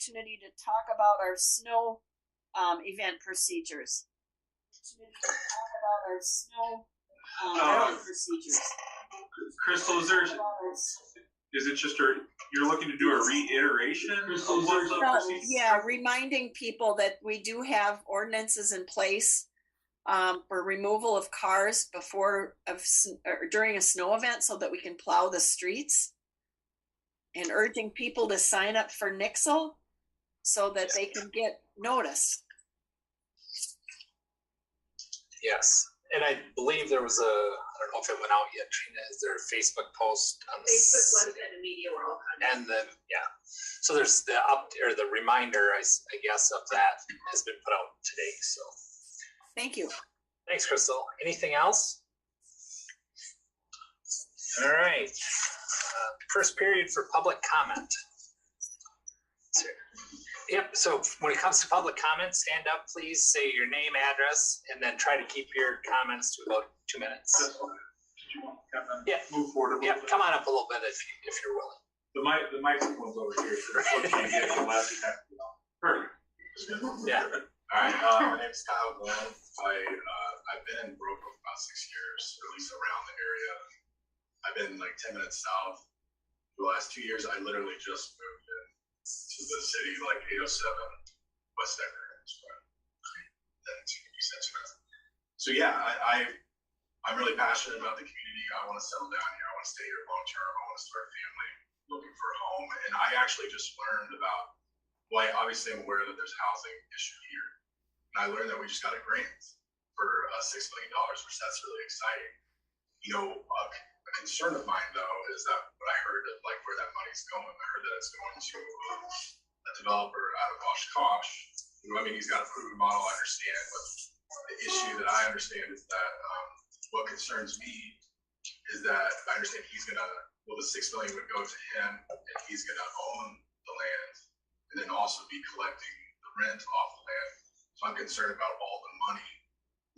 opportunity to talk about our snow event procedures. Procedures. Crystal, is it just you're looking to do a reiteration of what the procedures? Yeah, reminding people that we do have ordinances in place for removal of cars or during a snow event so that we can plow the streets, and urging people to sign up for Nixle so that they can get notice. Yes, and I believe there was I don't know if it went out yet, Trina, is there a Facebook post on Facebook, website, and media were all and then, so there's the the reminder, I guess, of that has been put out today, so. Thank you. Thanks, Crystal. Anything else? All right. First period for public comment. Yep, so when it comes to public comment, stand up, please, say your name, address, and then try to keep your comments to about 2 minutes. Move forward a little bit. Come on up a little bit if you're willing. The microphone's over here, so that's what you get the last time. Perfect. Yeah. All right, my name's Kyle Glenn. I've been in Viroqua for about 6 years, or at least around the area. I've been like 10 minutes south. For the last 2 years, I literally just moved in to the city, like 807 West Decker. So yeah, I'm really passionate about the community. I want to settle down here. I want to stay here long term. I want to start a family, looking for a home. And I actually just learned about, obviously I'm aware that there's a housing issue here. And I learned that we just got a grant for $6 million, which that's really exciting. You know, a concern of mine though is that what I heard of like where that money's going, I heard that it's going to a developer out of Oshkosh. You know, I mean, he's got a proven model, I understand, but the issue that I understand is that what concerns me is that I understand the $6 million would go to him and he's gonna own the land and then also be collecting the rent off the land. So I'm concerned about all the money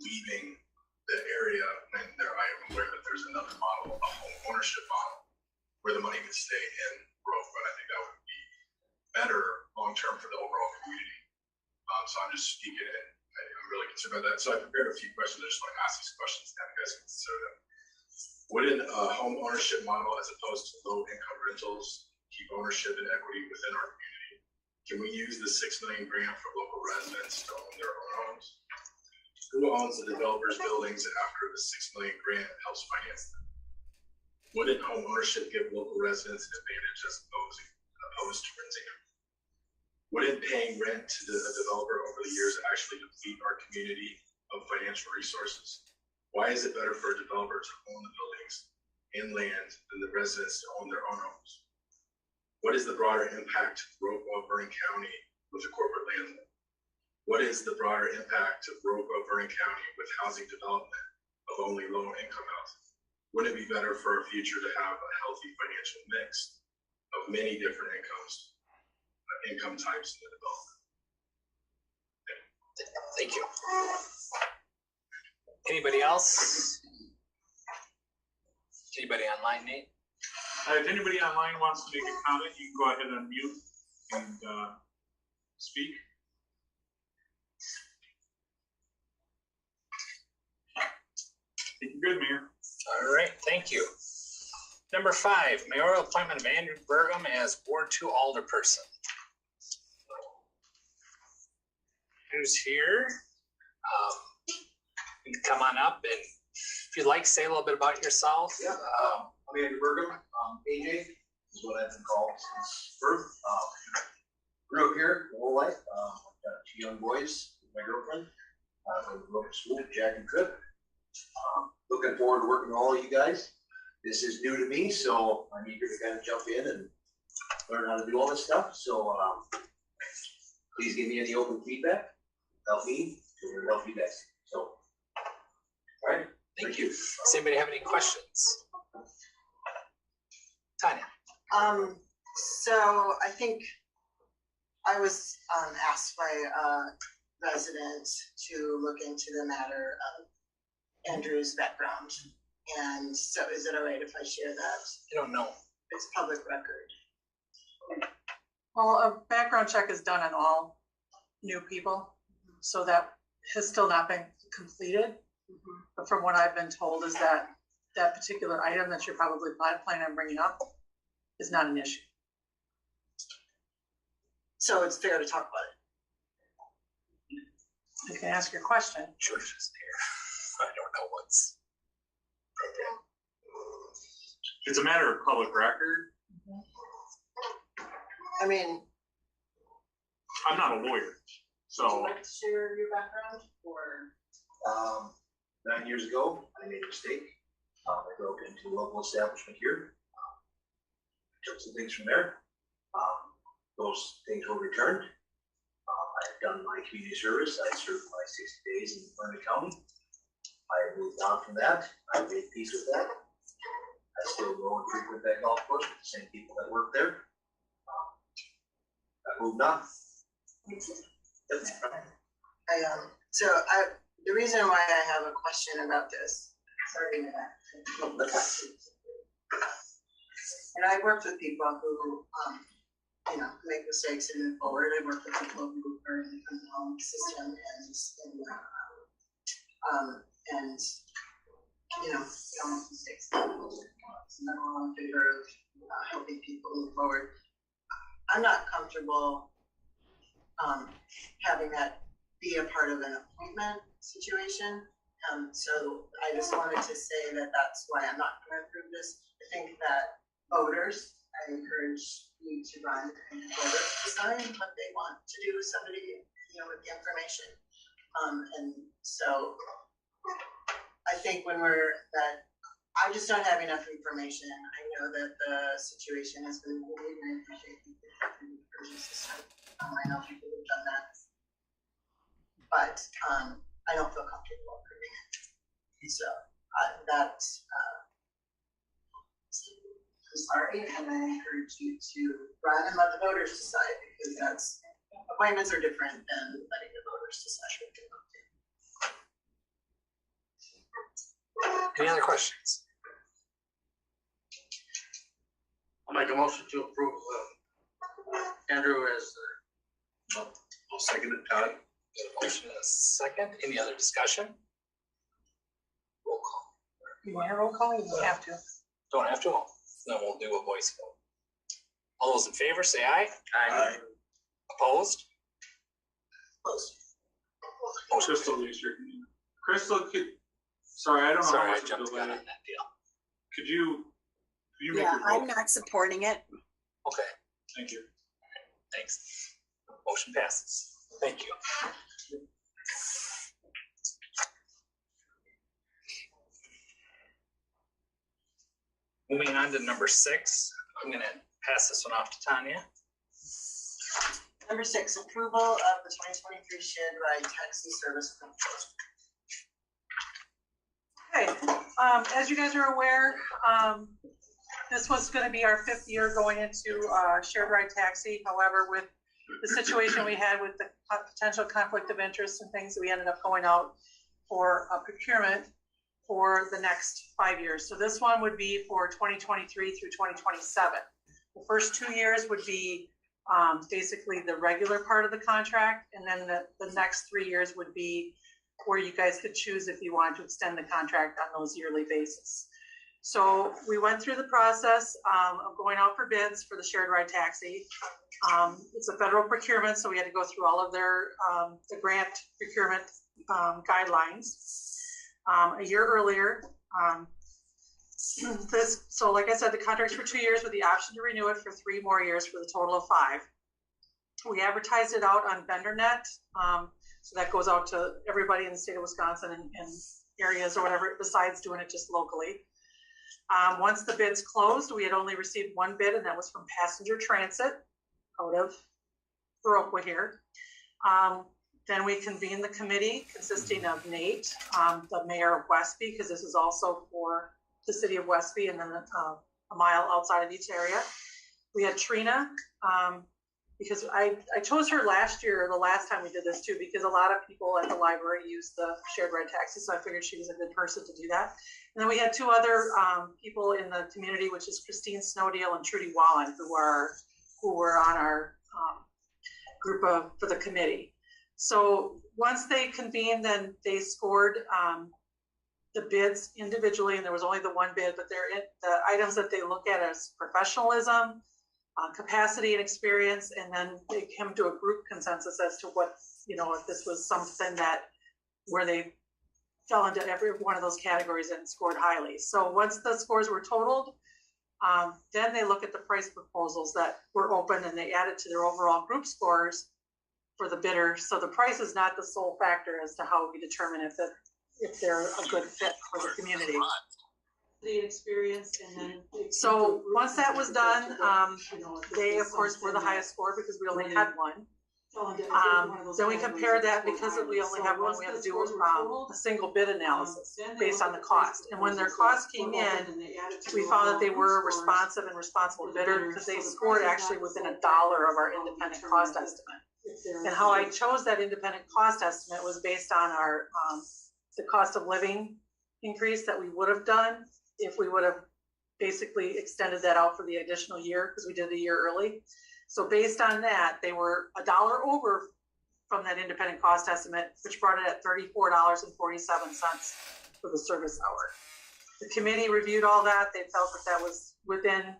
leaving the area, and I am aware that there's another model, a home ownership model, where the money could stay in Viroqua, and I think that would be better long term for the overall community. So I'm just speaking it. I'm really concerned about that. So I prepared a few questions. I just want to ask these questions and you guys can consider them. Wouldn't a home ownership model, as opposed to low income rentals, keep ownership and equity within our community? Can we use the $6 million grant for local residents to own their own homes? Who owns the developers' buildings after the $6 million grant helps finance them? Wouldn't home ownership give local residents an advantage as opposed to renting them? Wouldn't paying rent to a developer over the years actually deplete our community of financial resources? Why is it better for a developer to own the buildings and land than the residents to own their own homes? What is the broader impact to Viroqua, Vernon County with the corporate landlord? What is the broader impact to Viroqua, Vernon County with housing development of only low-income housing? Wouldn't it be better for our future to have a healthy financial mix of many different income types in the development? Thank you. Anybody else? Anybody online, Nate? If anybody online wants to make a comment, you can go ahead and unmute and speak. Good, Mayor. All right, thank you. Number 5, mayoral appointment of Andrew Burgum as Ward 2 alderperson. Who's here? You can come on up, and if you'd like, say a little bit about yourself. Yeah, I'm Andrew Burgum. AJ is what I've been called since birth. Grew up here my whole life. I've got 2 young boys with my girlfriend. I grew up in school with Jack and Tripp. Looking forward to working with all of you guys. This is new to me, so I'm eager to kind of jump in and learn how to do all this stuff. So please give me any open feedback. Help me to help you guys. So, all right. Thank you. Does anybody have any questions? Tanya. So I think I was asked by a resident to look into the matter of Andrew's background. And so is it all right if I share that? I don't know. It's public record. Well, a background check is done on all new people, so that has still not been completed. But from what I've been told is that that particular item that you're probably planning on bringing up is not an issue. So it's fair to talk about it. You can ask your question. George is there. I don't know what's. It's a matter of public record. I mean, I'm not a lawyer, would so you like to share your background or? 9 years ago, I made a mistake. I broke into a local establishment here. Took some things from there. Those things were returned. I've done my community service. I served my 60 days in Vernon County. I moved on from that. I made peace with that. I still go and frequent that golf course with the same people that work there. I moved on. The reason why I have a question about this, and I worked with people who, make mistakes and move forward. I work with people who are in the criminal home system and don't make mistakes. I'm not all in favor of helping people move forward. I'm not comfortable having that be a part of an appointment situation. So I just wanted to say that that's why I'm not going to approve this. I think that voters, I encourage you to run and voters decide what they want to do with somebody, with the information. And so I think I just don't have enough information. I know that the situation has been moving, and I appreciate the encouraging system. I know people have done that, but I don't feel comfortable approving it. So that's I'm sorry, and I encourage you to run and let the voters decide, because appointments are different than letting the voters decide what they want to do. Any other questions? I'll make a motion to approve Andrew as I'll second it, Todd. Motion and a second. Any other discussion? Roll call. You want a roll call? You don't have to. Don't have to. Then we'll do a voice vote. All those in favor say aye. Aye. Opposed? Crystal, Crystal, sorry, I don't know Sorry, how I much of jumped the the gun delay. on that deal. Could you make Yeah, your vote? I'm not supporting it. Okay, Thank you. thanks. Motion passes. Thank you. Moving on to number 6, I'm going to pass this one off to Tanya. Number 6, approval of the 2023 shared ride taxi service proposal. Okay, as you guys are aware, this was going to be our 5th year going into shared ride taxi. However, with the situation we had with the potential conflict of interest and things, we ended up going out for a procurement for the next 5 years. So this one would be for 2023 through 2027. The first 2 years would be basically the regular part of the contract, and then the next 3 years would be where you guys could choose if you wanted to extend the contract on those yearly basis. So we went through the process of going out for bids for the shared ride taxi. It's a federal procurement, so we had to go through all of their the grant procurement guidelines. A year earlier, so like I said, the contract's for 2 years with the option to renew it for 3 more years for the total of 5. We advertised it out on VendorNet, so that goes out to everybody in the state of Wisconsin and areas or whatever, besides doing it just locally. Once the bids closed, we had only received 1 bid, and that was from Passenger Transit out of Viroqua here. Then we convened the committee consisting of Nate, the mayor of Westby, because this is also for the city of Westby and then a mile outside of each area. We had Trina, because I chose her last year, the last time we did this too, because a lot of people at the library use the shared ride taxi, so I figured she was a good person to do that. And then we had 2 other people in the community, which is Christine Snowdale and Trudy Wallen, who were on our group for the committee. So once they convened, then they scored the bids individually, and there was only the one bid, but the items that they look at as professionalism, capacity and experience, and then they came to a group consensus as to what, if this was something that where they fell into every one of those categories and scored highly. So once the scores were totaled, then they look at the price proposals that were open and they add it to their overall group scores for the bidder. So the price is not the sole factor as to how we determine if they're a good fit for the community. The experience, and then so once that was done, they of course were the highest score because we only had one. Then we compared that because we only have one. We had to do a single bid analysis based on the cost. And when their cost came in, we found that they were a responsive and responsible bidder because they scored actually within $1 of our independent cost estimate. And how I chose that independent cost estimate was based on our the cost of living increase that we would have done if we would have basically extended that out for the additional year because we did a year early. So based on that, they were $1 over from that independent cost estimate, which brought it at $34.47 for the service hour. The committee reviewed all that. They felt that that was within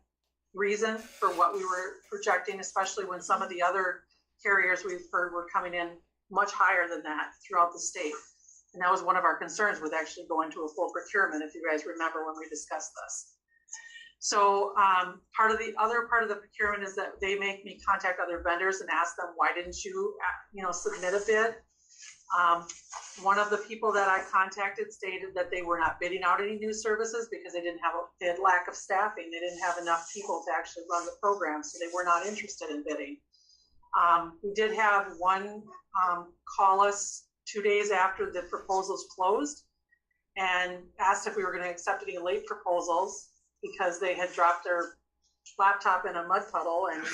reason for what we were projecting, especially when some of the other carriers we've heard were coming in much higher than that throughout the state. And that was one of our concerns with actually going to a full procurement, if you guys remember when we discussed this. So the other part of the procurement is that they make me contact other vendors and ask them, why didn't you, submit a bid? One of the people that I contacted stated that they were not bidding out any new services because they had lack of staffing. They didn't have enough people to actually run the program, so they were not interested in bidding. We did have one call us 2 days after the proposals closed and asked if we were going to accept any late proposals because they had dropped their laptop in a mud puddle and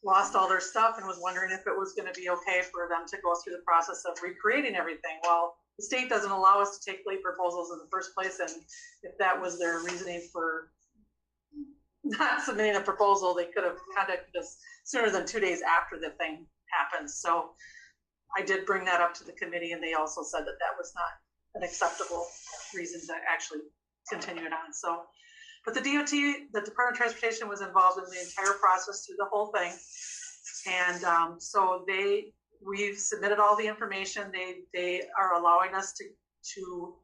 lost all their stuff and was wondering if it was going to be okay for them to go through the process of recreating everything. Well, the state doesn't allow us to take late proposals in the first place, and if that was their reasoning for not submitting a proposal, they could have contacted us sooner than 2 days after the thing happened. So I did bring that up to the committee, and they also said that that was not an acceptable reason to actually continue it on. So, but the DOT, the Department of Transportation, was involved in the entire process through the whole thing. And so we've submitted all the information. They are allowing us to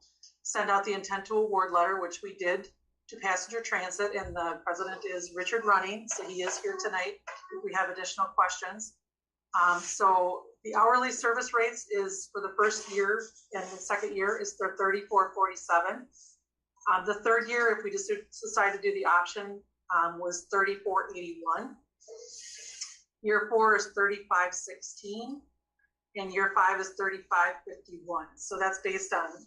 send out the intent to award letter, which we did to Passenger Transit, and the president is Richard Running, so he is here tonight if we have additional questions. So the hourly service rates is for the first year, and the second year is their $34.47. The third year, if we just decide to do the option, was $34.81. Year 4 is $35.16, and year 5 is $35.51. So that's based on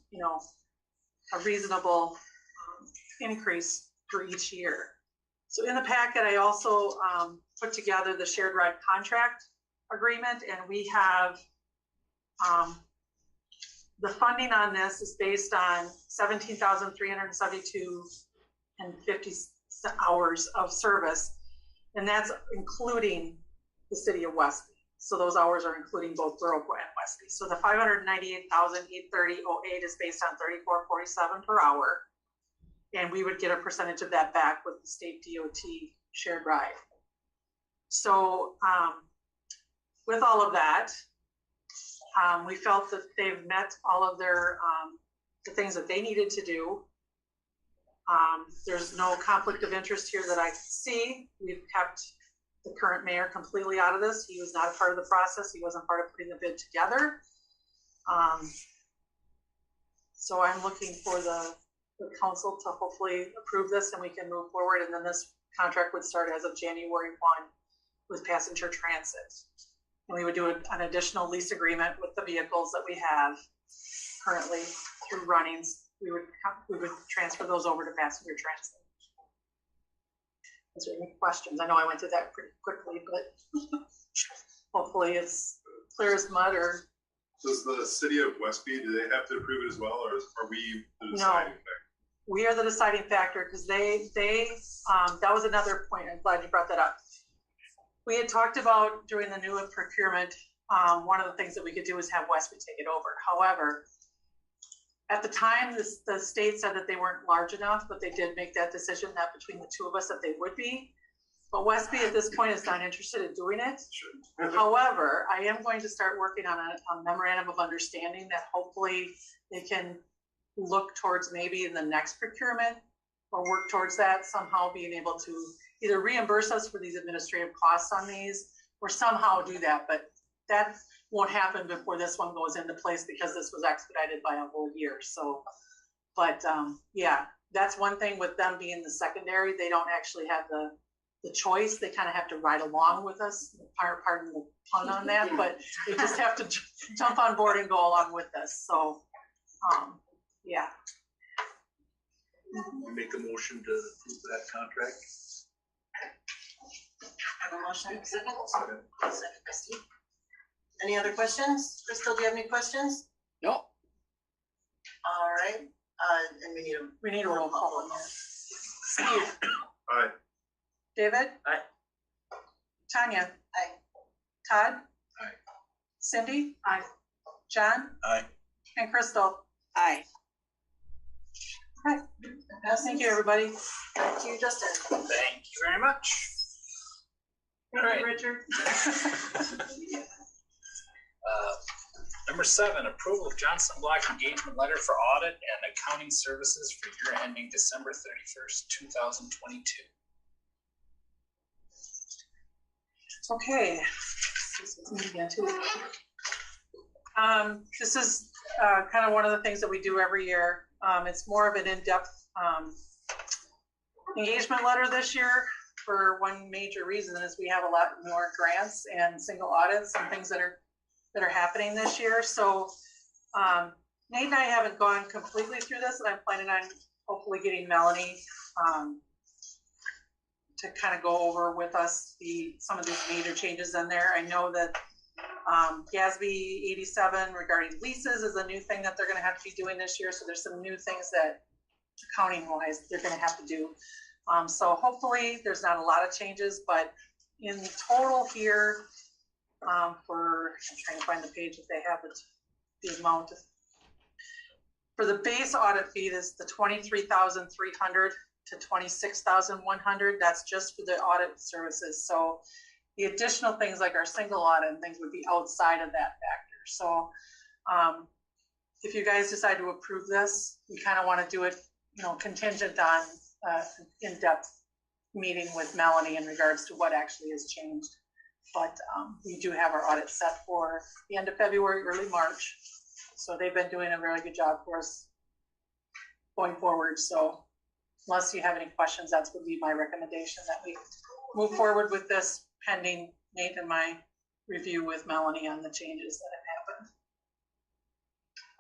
a reasonable increase for each year. So in the packet, I also put together the shared ride contract agreement, and we have the funding on this is based on 17,372 and 50 hours of service, and that's including the city of Westby. So those hours are including both Viroqua and Westby. So the 598,830.08 is based on $34.47 per hour, and we would get a percentage of that back with the state DOT shared ride. So with all of that, we felt that they've met all of their the things that they needed to do. There's no conflict of interest here that I can see. We've kept the current mayor completely out of this. He was not a part of the process. He wasn't part of putting the bid together. So I'm looking for the council to hopefully approve this and we can move forward. And then this contract would start as of January 1 with Passenger Transit. And we would do an additional lease agreement with the vehicles that we have currently through Runnings. We would transfer those over to Passenger Transit. Is there any questions? I know I went through that pretty quickly, but hopefully it's clear as mud. Or does the city of Westby, do they have to approve it as well, or are we the deciding factor? We are the deciding factor because they that was another point. I'm glad you brought that up. We had talked about during the new procurement, one of the things that we could do is have Westby take it over. However, at the time, the state said that they weren't large enough, but they did make that decision that between the two of us that they would be. But Westby at this point is not interested in doing it. However, I am going to start working on a memorandum of understanding that hopefully they can look towards maybe in the next procurement or work towards that somehow being able to either reimburse us for these administrative costs on these or somehow do that. But that won't happen before this one goes into place because this was expedited by a whole year. So, but yeah, that's one thing with them being the secondary. They don't actually have the choice. They kind of have to ride along with us. Pardon the pun on that, but they just have to jump on board and go along with us. So, yeah. Make a motion to approve that contract. Have a motion, second? Second, Christie. Any other questions? Crystal, do you have any questions? No. All right, and we need a roll call on that. Steve. Aye. David. Aye. Tanya. Aye. Todd. Aye. Cindy. Aye. John. Aye. And Crystal. Aye. Okay. Thank you, everybody. Back to you, Justin. Thank you very much. All Thank right. you, Richard. Number 7, approval of Johnson Block engagement letter for audit and accounting services for year ending December 31st, 2022. Okay. This is kind of one of the things that we do every year. It's more of an in-depth engagement letter this year for one major reason is we have a lot more grants and single audits and things that are happening this year. So Nate and I haven't gone completely through this, and I'm planning on hopefully getting Melanie to kind of go over with us some of these major changes in there. I know that GASB 87 regarding leases is a new thing that they're going to have to be doing this year. So there's some new things that accounting wise they're going to have to do. So hopefully there's not a lot of changes, but in total here, I'm trying to find the page if they have the amount for the base audit fee is the $23,300 to $26,100. That's just for the audit services. So the additional things like our single audit and things would be outside of that factor. So if you guys decide to approve this, we kind of want to do it, contingent on in-depth meeting with Melanie in regards to what actually has changed. But we do have our audit set for the end of February, early March. So they've been doing a really good job for us going forward. So unless you have any questions, that would be my recommendation that we move forward with this pending Nate and my review with Melanie on the changes that have happened.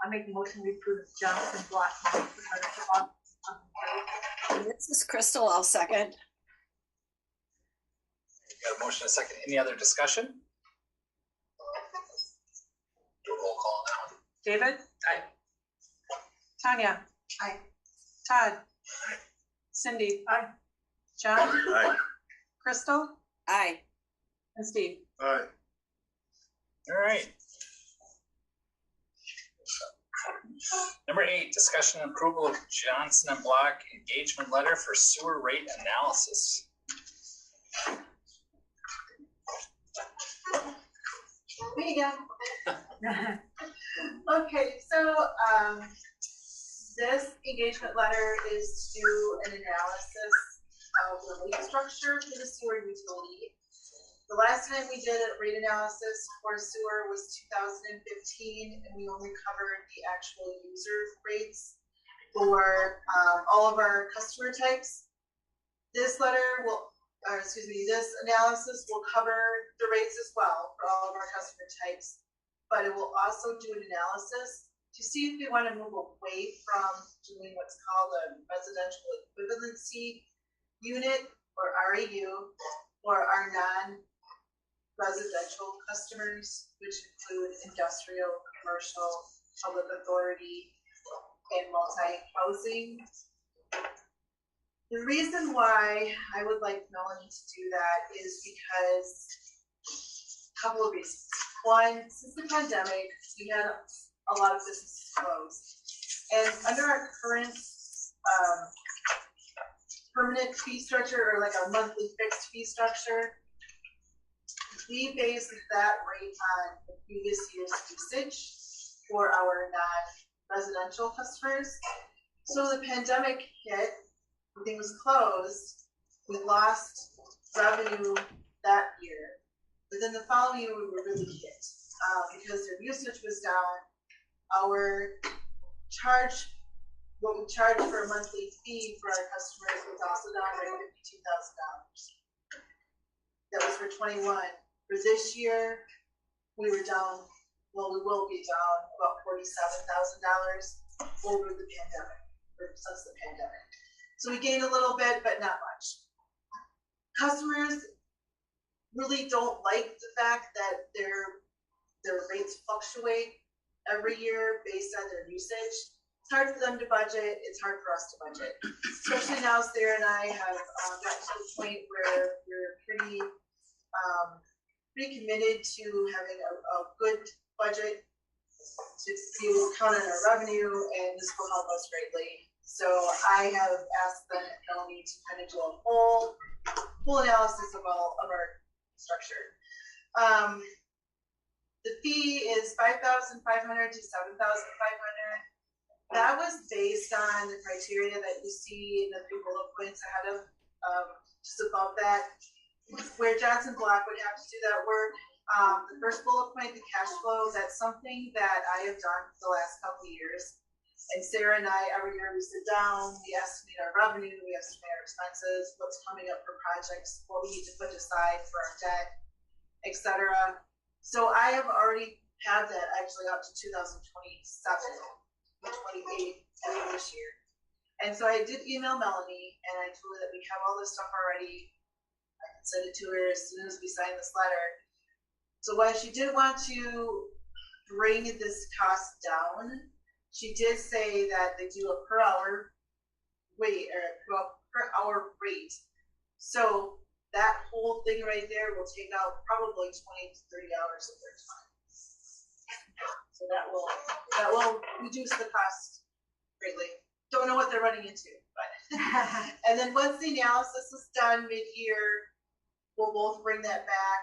I make a motion to approve Johnson Block. This is Crystal. I'll second. Got a motion and a second. Any other discussion? Do a roll call now. David? Aye. Tanya? Aye. Todd? Aye. Cindy? Aye. John? Aye. Crystal? Aye. And Steve? Aye. All right. Number 8, discussion and approval of Johnson and Block engagement letter for sewer rate analysis. There you go. Okay, so this engagement letter is to do an analysis of the rate structure for the sewer utility. The last time we did a rate analysis for sewer was 2015, and we only covered the actual user rates for all of our customer types. This letter will, this analysis will cover the rates as well for all of our customer types, but it will also do an analysis to see if we want to move away from doing what's called a residential equivalency unit or REU for our non-residential customers, which include industrial, commercial, public authority, and multi-housing. The reason why I would like Melanie to do that is because a couple of reasons. One, since the pandemic, we had a lot of businesses closed. And under our current permanent fee structure, or like a monthly fixed fee structure, we base that rate on the previous year's usage for our non-residential customers. So the pandemic hit, everything was closed, we lost revenue that year. But then the following year, we were really hit because their usage was down. Our charge, what we charge for a monthly fee for our customers was also down by $52,000. That was for 21. For this year, we were down, well, we will be down about $47,000 over the pandemic, or since the pandemic. So we gained a little bit, but not much. Customers really don't like the fact that their rates fluctuate every year based on their usage. It's hard for them to budget. It's hard for us to budget, especially now Sarah and I have gotten to the point where we're pretty committed to having a good budget to be able to count on our revenue, and this will help us greatly. So I have asked Melanie to kind of do a full analysis of our structure. The fee is $5,500 to $7,500. That was based on the criteria that you see in the 3 bullet points ahead of, just above that, where Johnson Block would have to do that work. The first bullet point, the cash flow, that's something that I have done for the last couple of years. And Sarah and I, every year we sit down, we estimate our revenue, we estimate our expenses, what's coming up for projects, what we need to put aside for our debt, etc. So I have already had that actually up to 2027, 28 this year. And so I did email Melanie and I told her that we have all this stuff already. I can send it to her as soon as we sign this letter. So while she did want to bring this cost down, she did say that they do a per hour rate, or per hour rate. So that whole thing right there will take out probably 20 to 30 hours of their time. So that will reduce the cost greatly. Don't know what they're running into, but and then once the analysis is done mid-year, we'll both bring that back.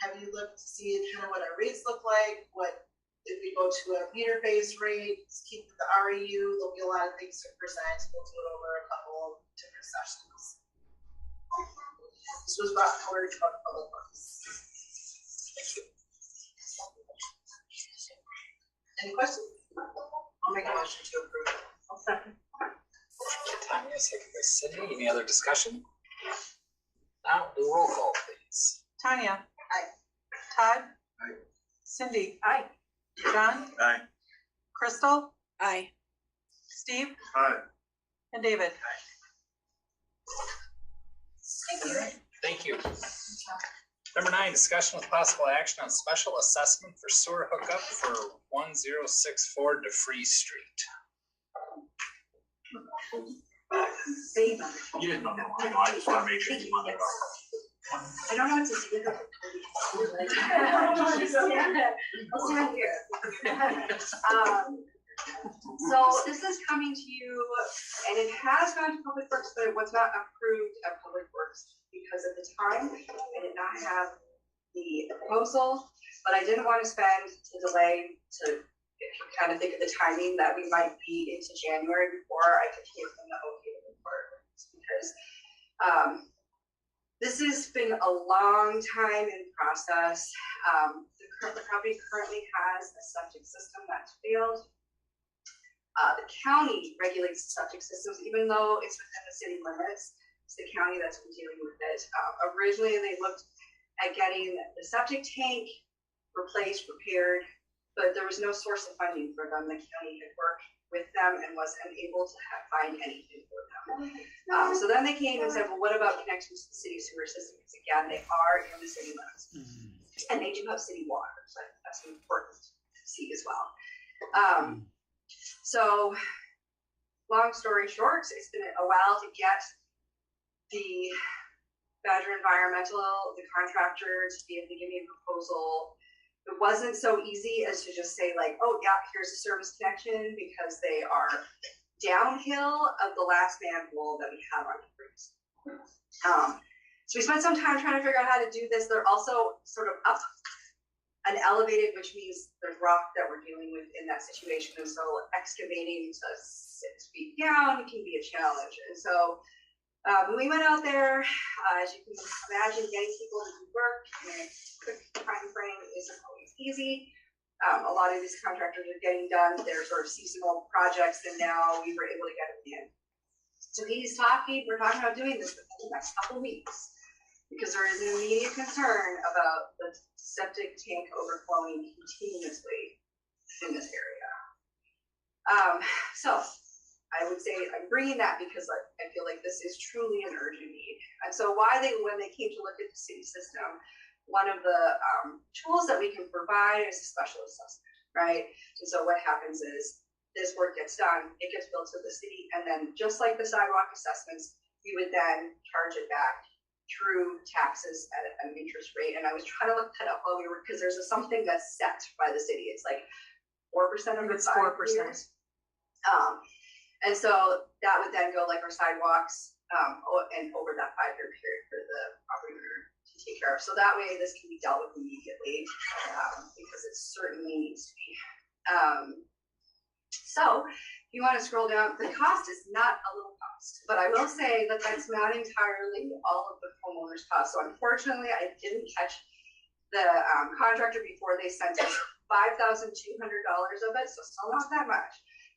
Have you looked to see kind of what our rates look like? What if we go to a meter-based rate? Keep the REU. There'll be a lot of things to present. We'll do it over a couple of different sessions. This was brought forward about public works. Thank you. Any questions? I'll make a motion to approve. I'll second. Tanya, second by Cindy. Any other discussion? Now, do roll call, please. Tanya. Aye. Todd. Aye. Cindy. Aye. John. Aye. Crystal. Aye. Steve. Aye. And David. Thank you. Thank you. Number 9, discussion with possible action on special assessment for sewer hookup for 1064 DeFree Street. You didn't know. I know. I just want to make sure you want to know. I don't know what to do with it. I'll stand here. So this is coming to you, and it has gone to Public Works, but it was not approved at Public Works because at the time I did not have the proposal, but I didn't want to spend the delay to kind of think of the timing that we might be into January before I could hear from the okay report, because this has been a long time in process. The property currently has a septic system that's failed. The county regulates septic systems, even though it's within the city limits. It's the county that's been dealing with it. Originally, they looked at getting the septic tank replaced, repaired, but there was no source of funding for them. The county had worked with them and was unable to find anything for them. So then they came and said, well, what about connections to the city sewer system? Because again, they are in the city limits. And they do have city water, so that's important to see as well. So long story short, it's been a while to get the Badger Environmental, the contractor, to be able to give me a proposal. It wasn't so easy as to just say like, oh yeah, here's a service connection, because they are downhill of the last manhole that we have on the cruise. So we spent some time trying to figure out how to do this. They're also sort of up and elevated, which means there's rock that we're dealing with in that situation. And so excavating to 6 feet down can be a challenge. And so when we went out there, as you can imagine, getting people to do work in a quick time frame isn't always easy. A lot of these contractors are getting done their sort of seasonal projects, and now we were able to get them in. So we're talking about doing this within the next couple of weeks, because there is an immediate concern about the septic tank overflowing continuously in this area. So I would say I'm bringing that because I feel like this is truly an urgent need. And so when they came to look at the city system, one of the tools that we can provide is a special assessment, right? And so what happens is this work gets done, it gets built to the city, and then just like the sidewalk assessments, we would then charge it back through taxes at an interest rate. And I was trying to look that up while we were, because there's something that's set by the city. It's like 4% over 5 years. And so that would then go like our sidewalks and over that 5-year period for the property owner to take care of. So that way this can be dealt with immediately because it certainly needs to be. So if you want to scroll down, the cost is not a little cost, but I will say that that's not entirely all of the homeowner's cost. So unfortunately, I didn't catch the contractor before they sent us $5,200 of it, so still not that much,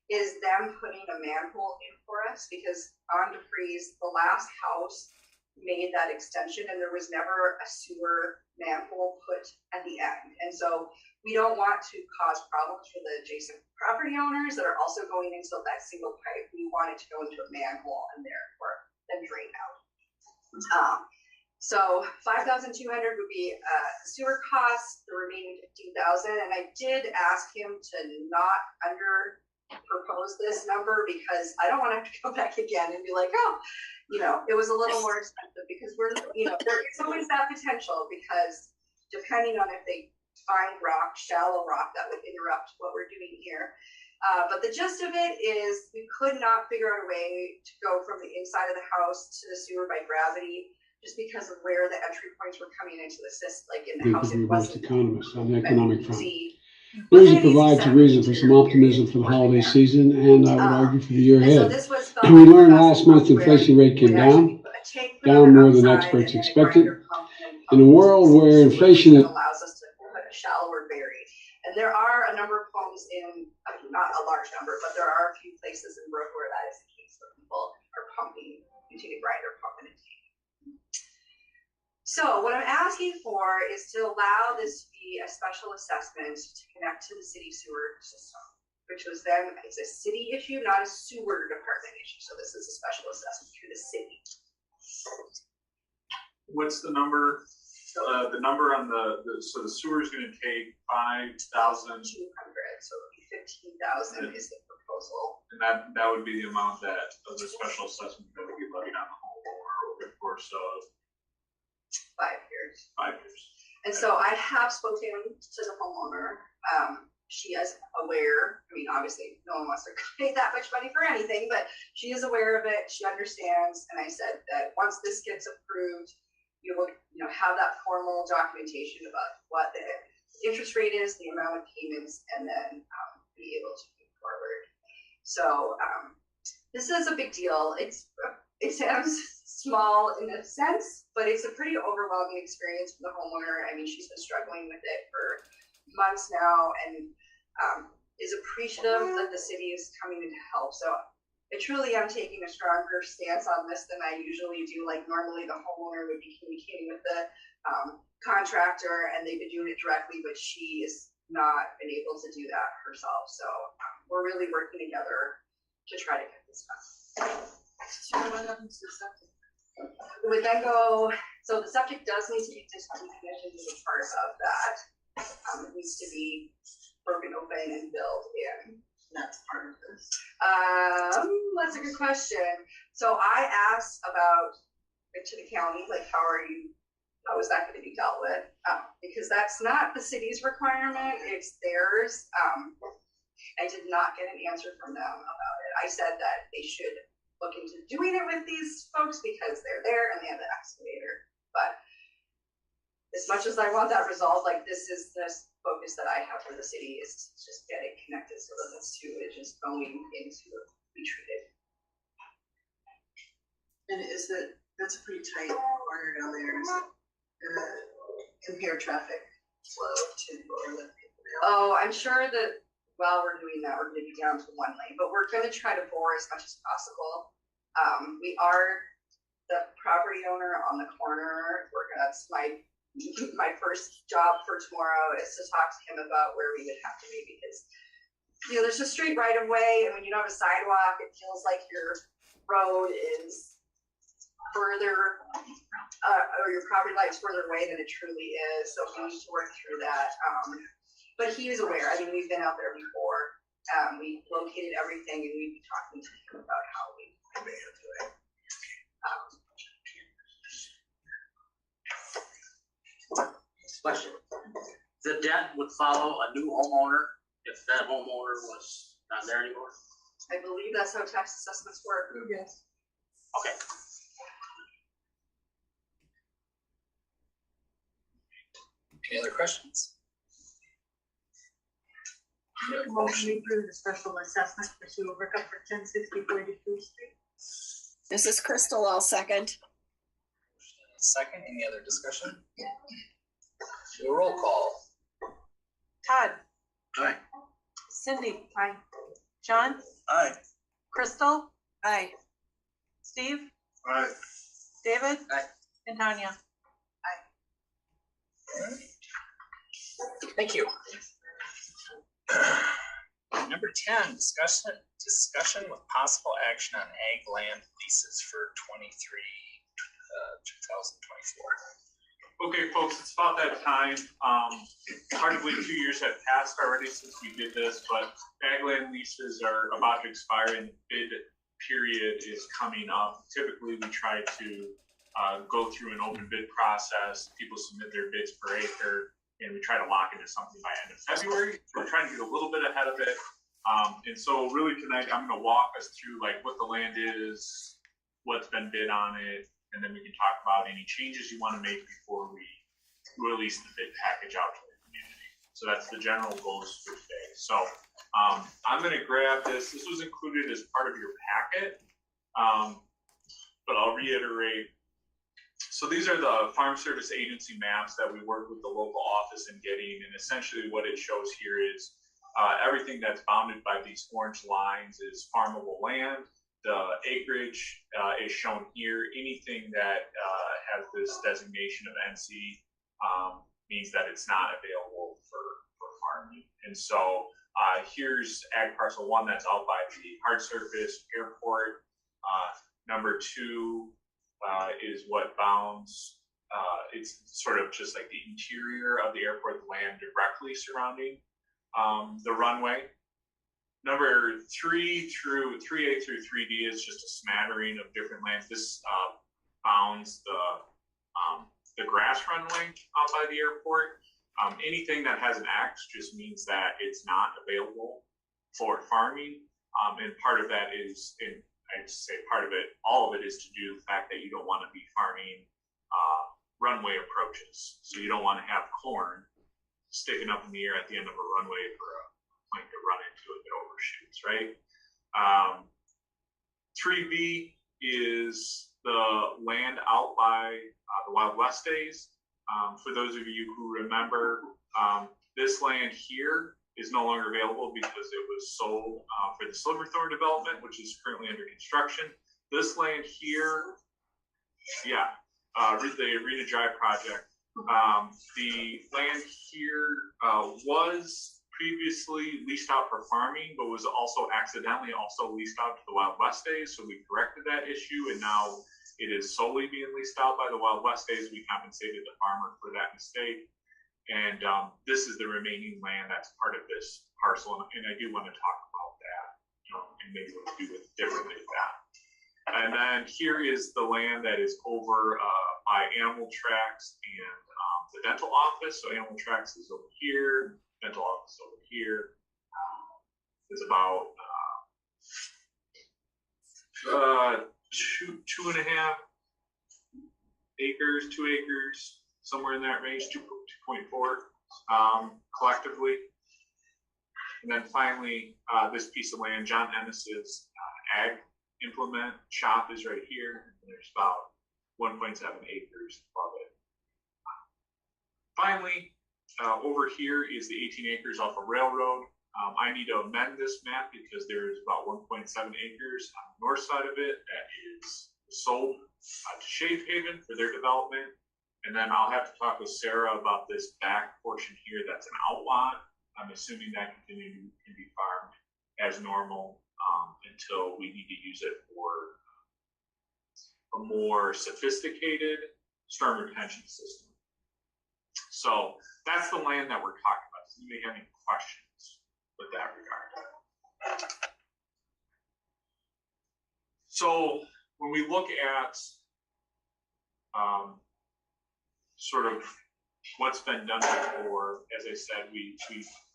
is them putting a manhole in for us, because on DeFreeze, the last house made that extension and there was never a sewer manhole put at the end. And so we don't want to cause problems for the adjacent property owners that are also going into that single pipe. We want it to go into a manhole and therefore then drain out. So 5,200 would be sewer costs, the remaining 15,000. And I did ask him to not propose this number, because I don't want to have to go back again and be like, oh, it was a little more expensive, because there is always that potential, because depending on if they find rock, shallow rock, that would interrupt what we're doing here. But the gist of it is we could not figure out a way to go from the inside of the house to the sewer by gravity, just because of where the entry points were coming into the system, like in the house. It wasn't economists on the economic front. Rosie provides a reason for some optimism for the holiday season, and I would argue for the year ahead. We learned last month the inflation rate came down more than experts expected. In a world where inflation allows us to put a shallower bury, and there are a number of homes in, not a large number, but there are a few places in Viroqua where that is the case, where people are continue to grind or pumping and taking. So what I'm asking for is to allow this to be a special assessment to connect to the city sewer system, which was then, it's a city issue, not a sewer department issue. So this is a special assessment through the city. What's the number? The number on so the sewer is going to take 5,200. So it would be 15,000 is the proposal. And that would be the amount of the special assessment that would be levied on the homeowner over the course of 5 years. 5 years. And so I have spoken to the homeowner. She is aware. I mean, obviously, no one wants to pay that much money for anything, but she is aware of it. She understands. And I said that once this gets approved, you will, have that formal documentation about what the interest rate is, the amount of payments, and then be able to move forward. So this is a big deal. It sounds small in a sense, but it's a pretty overwhelming experience for the homeowner. I mean, she's been struggling with it for months now, and is appreciative that the city is coming in to help. So I truly am taking a stronger stance on this than I usually do. Like normally the homeowner would be communicating with the contractor and they've been doing it directly, but she has not been able to do that herself. So we're really working together to try to get this done. So what happens to septic? It would then go, so the septic does need to be decommissioned as a part of that. It needs to be broken open and filled in. that's part of this? That's a good question. So I asked about it to the county, like, how is that going to be dealt with? Because that's not the city's requirement, it's theirs. I did not get an answer from them about it. I said that they should look into doing it with these folks because they're there and they have the excavator. But as much as I want that resolved, like, this is the focus that I have for the city, is just get it connected so that this sewage is going into be treated. And that's a pretty tight corner down there, is it compare traffic flow to overlet people down? Oh, I'm sure that while we're doing that, we're gonna be down to one lane, but we're gonna try to bore as much as possible. We are the property owner on the corner. That's my first job for tomorrow, is to talk to him about where we would have to be, because, you know, there's a street right of way, and when you don't have a sidewalk, it feels like your road is further, or your property line is further away than it truly is. So we need to work through that. But he is aware. I mean, we've been out there before. We located everything, and we'd be talking to him about how we can make it do it. Question. The debt would follow a new homeowner if that homeowner was not there anymore? I believe that's how tax assessments work. Yes. Okay. Any other questions? Motion to approve the special assessment for Viroqua for 1060 42nd Street. This is Crystal, I'll second. Second, any other discussion? Do a roll call. Todd, Aye. Cindy. Aye. John, Aye. Crystal, Aye. Steve, Aye. David. Aye. And Tanya. Thank you. Number 10, discussion with possible action on ag land leases for 2024. Okay, folks, it's about that time. Hardly 2 years have passed already since we did this, but ag land leases are about to expire and the bid period is coming up. Typically, we try to go through an open bid process. People submit their bids per acre, and we try to lock into something by end of February. We're trying to get a little bit ahead of it. And so really tonight, I'm going to walk us through like what the land is, what's been bid on it, and then we can talk about any changes you want to make before we release the bid package out to the community. So that's the general goals for today. So I'm going to grab this. This was included as part of your packet, but I'll reiterate. So these are the Farm Service Agency maps that we work with the local office in getting, and essentially what it shows here is everything that's bounded by these orange lines is farmable land. The acreage is shown here. Anything that has this designation of NC means that it's not available for farming. And so here's Ag Parcel 1 that's out by the hard surface airport. Number 2 is what bounds, it's sort of just like the interior of the airport, the land directly surrounding the runway. Number 3 through 3A through 3D is just a smattering of different lands. This bounds the grass runway out by the airport. Anything that has an X just means that it's not available for farming. And part of that is, and I'd say part of it, all of it is to do with the fact that you don't want to be farming runway approaches. So you don't want to have corn sticking up in the air at the end of a runway for a plane to run into if it overshoots, right? 3B is the land out by the Wild West days. For those of you who remember, this land here is no longer available because it was sold for the Silverthorne development, which is currently under construction. This land here, yeah, the Arena Drive project. The land here was previously leased out for farming, but was also accidentally leased out to the Wild West days. So we corrected that issue, and now it is solely being leased out by the Wild West days. We compensated the farmer for that mistake. And this is the remaining land that's part of this parcel, and I do want to talk about and maybe what to do with differently with that. And then here is the land that is over by Animal Tracks and the dental office. So Animal Tracks is over here, dental office over here. It's about 2.5 acres, 2 acres, somewhere in that range, 2.4 collectively. And then finally, this piece of land, John Ennis's ag implement shop is right here. And there's about 1.7 acres above it. Finally, over here is the 18 acres off a railroad. I need to amend this map because there's about 1.7 acres on the north side of it that is sold to Shade Haven for their development. And then I'll have to talk with Sarah about this back portion here that's an outlot. I'm assuming that can be farmed as normal until we need to use it for a more sophisticated storm retention system. So that's the land that we're talking about. Does anybody have any questions with that regard? So when we look at sort of what's been done before, as I said, we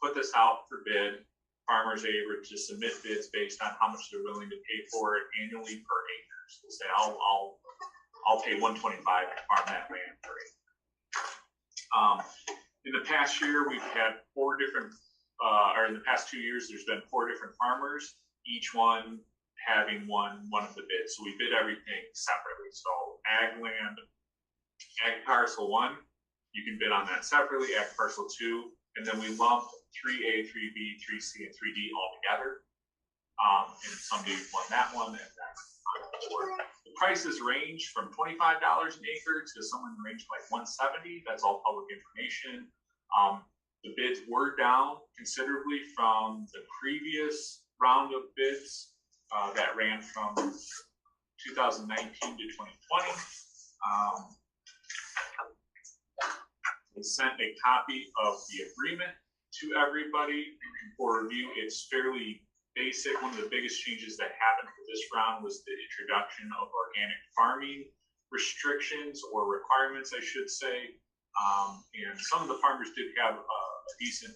put this out for bid. Farmers are able to submit bids based on how much they're willing to pay for it annually per acre. So we'll say I'll pay $125 to farm that land per acre. In the past year, we've had 4 different, or in the past 2 years, there's been 4 different farmers, each one having won one of the bids. So we bid everything separately. So ag land, ag parcel 1, you can bid on that separately, ag parcel 2, and then we lumped 3A, 3B, 3C, and 3D all together. And somebody won that one, and that's the prices range from $25 an acre to somewhere in the range of like $170. That's all public information. The bids were down considerably from the previous round of bids that ran from 2019 to 2020. We sent a copy of the agreement to everybody for review. It's fairly basic. One of the biggest changes that happened for this round was the introduction of organic farming restrictions or requirements, I should say. And some of the farmers did have a decent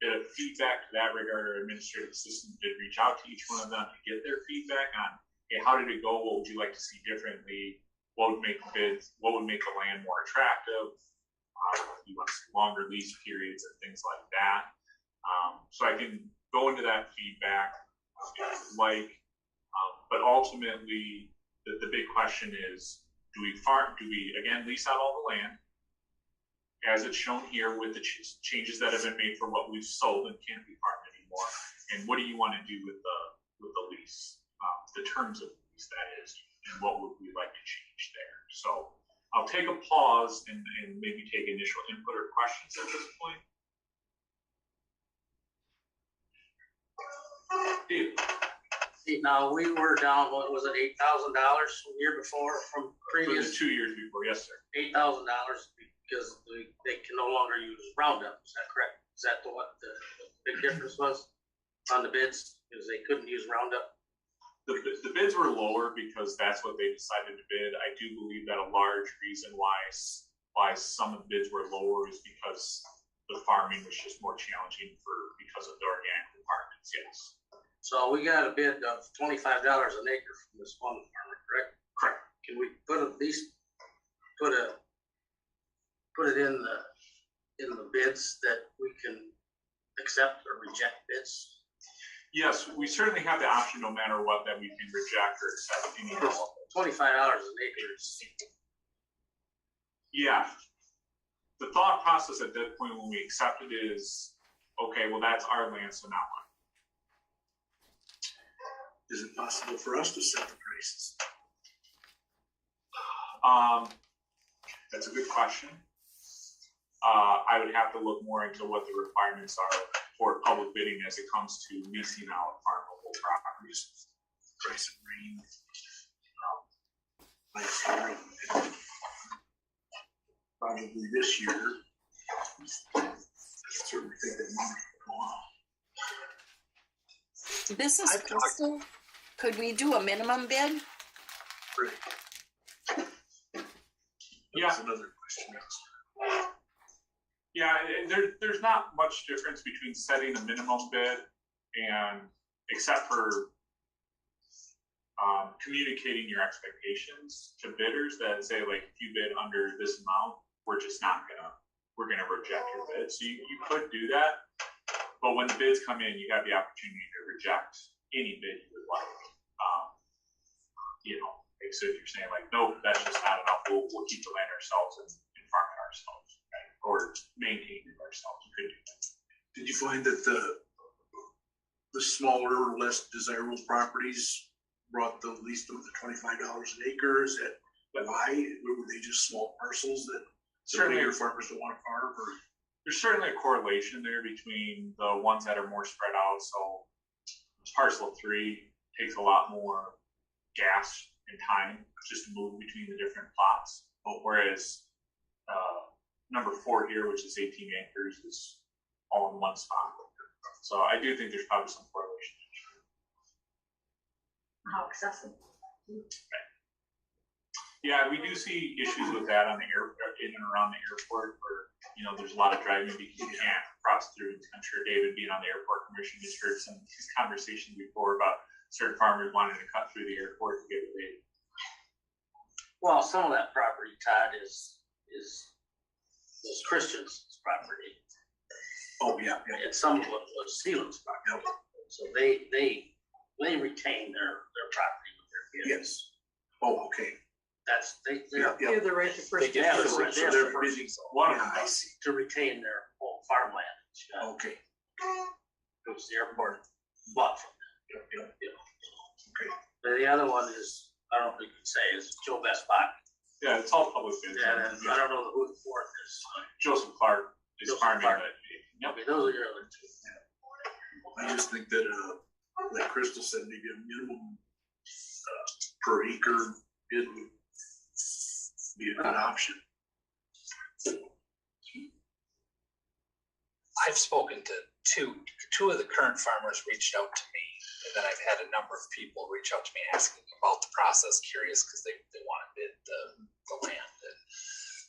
bit of feedback to that regard. Our administrative assistant did reach out to each one of them to get their feedback on, hey, how did it go? What would you like to see differently? What would make the bids? What would make the land more attractive? You want to see longer lease periods and things like that. So I can go into that feedback if you'd like, but ultimately the big question is, do we again lease out all the land as it's shown here with the changes that have been made for what we've sold and can't be farmed anymore, and what do you want to do with the lease, the terms of the lease that is, and what would we like to change there? So I'll take a pause and maybe take initial input or questions at this point. Dave. Now, we were down, what was it, $8,000 the year before from previous? For the 2 years before, yes, sir. $8,000 because they can no longer use Roundup, is that correct? Is that what the big difference was on the bids? Because they couldn't use Roundup? The bids were lower because that's what they decided to bid. I do believe that a large reason why some of the bids were lower is because the farming was just more challenging because of the organic requirements. Yes. So we got a bid of $25 an acre from this one farmer, correct? Correct. Can we put it in the bids that we can accept or reject bids? Yes, we certainly have the option, no matter what, that we can reject or accept any of them. $25 an acre. Yeah. The thought process at that point when we accept it is, okay, well, that's our land, so now what? Is it possible for us to set the prices? That's a good question. I would have to look more into what the requirements are for public bidding as it comes to leasing out farmable properties. Price of rain. Probably this year. I certainly think that money will go on. This is Crystal. Could we do a minimum bid? Yeah. That's another question. Yeah, there's not much difference between setting a minimum bid and, except for communicating your expectations to bidders that say, like, if you bid under this amount, we're gonna reject your bid. So you could do that, but when the bids come in, you have the opportunity to reject any bid you would like. Like, so if you're saying like, no, that's just not enough, we'll keep the land ourselves and farm it ourselves, right? Or maintain it ourselves. You could do that. Did you find that the smaller, less desirable properties brought the least of the $25 an acre? Is that why? Were they just small parcels that Certainly, bigger farmers don't want to farm? Or? There's certainly a correlation there between the ones that are more spread out. So parcel 3 takes a lot more gas and time just to move between the different plots. But whereas number 4 here, which is 18 acres, is all in one spot. So I do think there's probably some correlation. How excessive. Yeah, we do see issues with that on the in and around the airport, where there's a lot of driving because you can't cross through. I'm sure David, being on the airport commission, has heard some of these conversations before about certain farmers wanting to cut through the airport to get away. Well, some of that property, Todd, is Christian's property. Oh, yeah. And some of it was Sealand's property. Yep. So they retain their property with their bid. Yes. Oh, okay. That's they Give the right to first. They have the So right they're bidding. one of Yeah, them I see. to retain their whole farmland. Okay. It was the airport bought from them. Yep. Okay. The other one is, I don't know if you can say, is Joe Bestbach. Yeah, it's all public bids. Yeah, and I don't know who the fourth is. Joseph Clark is Joseph farming Clark. that. Yep. Okay, those are your other two. I just think that, like Crystal said, maybe a minimum per acre bid would be a good option. I've spoken to two of the current farmers reached out to me, and then I've had a number of people reach out to me asking about the process, curious because they want to bid the land. And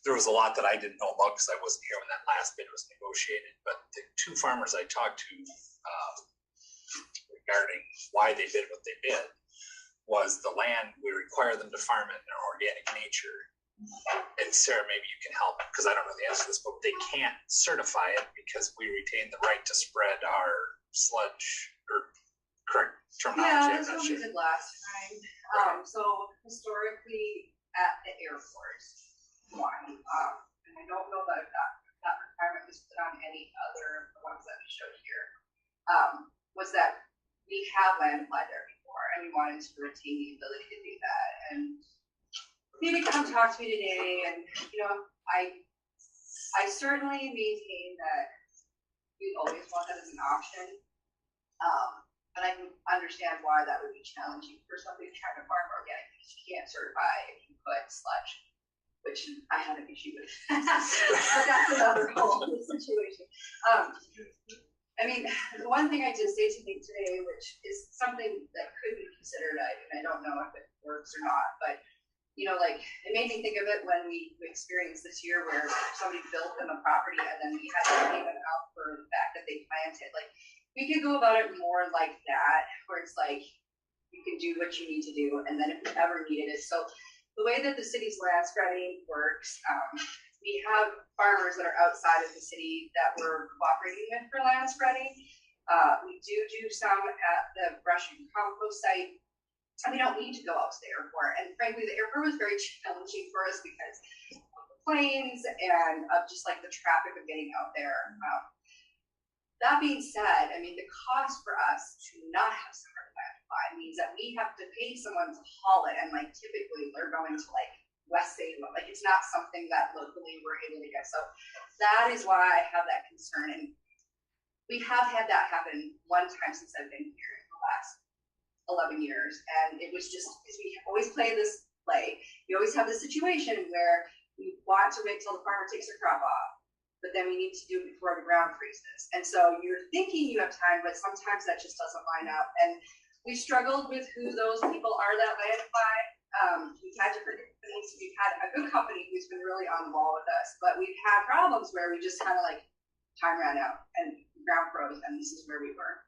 there was a lot that I didn't know about because I wasn't here when that last bid was negotiated. But the two farmers I talked to regarding why they bid what they bid was the land, we require them to farm it in an organic nature. And Sarah, maybe you can help, because I don't know the answer to this, but they can't certify it because we retain the right to spread our sludge, or correct terminology. Yeah, I'm that's not what sure. we did last time. So historically at the airport, and I don't know that that requirement was put on any other of the ones that we showed here, was that we have land applied there before, and we wanted to retain the ability to do that. And maybe come talk to me today, and I certainly maintain that we always want that as an option. But I can understand why that would be challenging for somebody trying to farm organic, because you can't certify if you put sludge, which I had an issue with. But that's another whole situation. I mean, the one thing I did say to me today, which is something that could be considered, and I don't know if it works or not, but it made me think of it when we experienced this year where somebody built them a property and then we had to pay them out for the fact that they planted. Like, we could go about it more like that, where it's like, you can do what you need to do, and then if you ever needed it. So the way that the city's land spreading works, we have farmers that are outside of the city that we're cooperating with for land spreading. We do some at the brush and compost site. And we don't need to go out to the airport. And frankly, the airport was very challenging for us because of the planes and of just like the traffic of getting out there. That being said, I mean, the cost for us to not have summer land apply means that we have to pay someone to haul it. And like, typically they're going to like West Salem. Like, it's not something that locally we're able to get. So that is why I have that concern. And we have had that happen one time since I've been here in the last 11 years, and it was just because we always play this play. We always have this situation where we want to wait till the farmer takes their crop off, but then we need to do it before the ground freezes. And so you're thinking you have time, but sometimes that just doesn't line up. And we struggled with who those people are that land apply. We've had different companies. We've had a good company who's been really on the ball with us, but we've had problems where we just kind of like time ran out and ground froze, and this is where we were.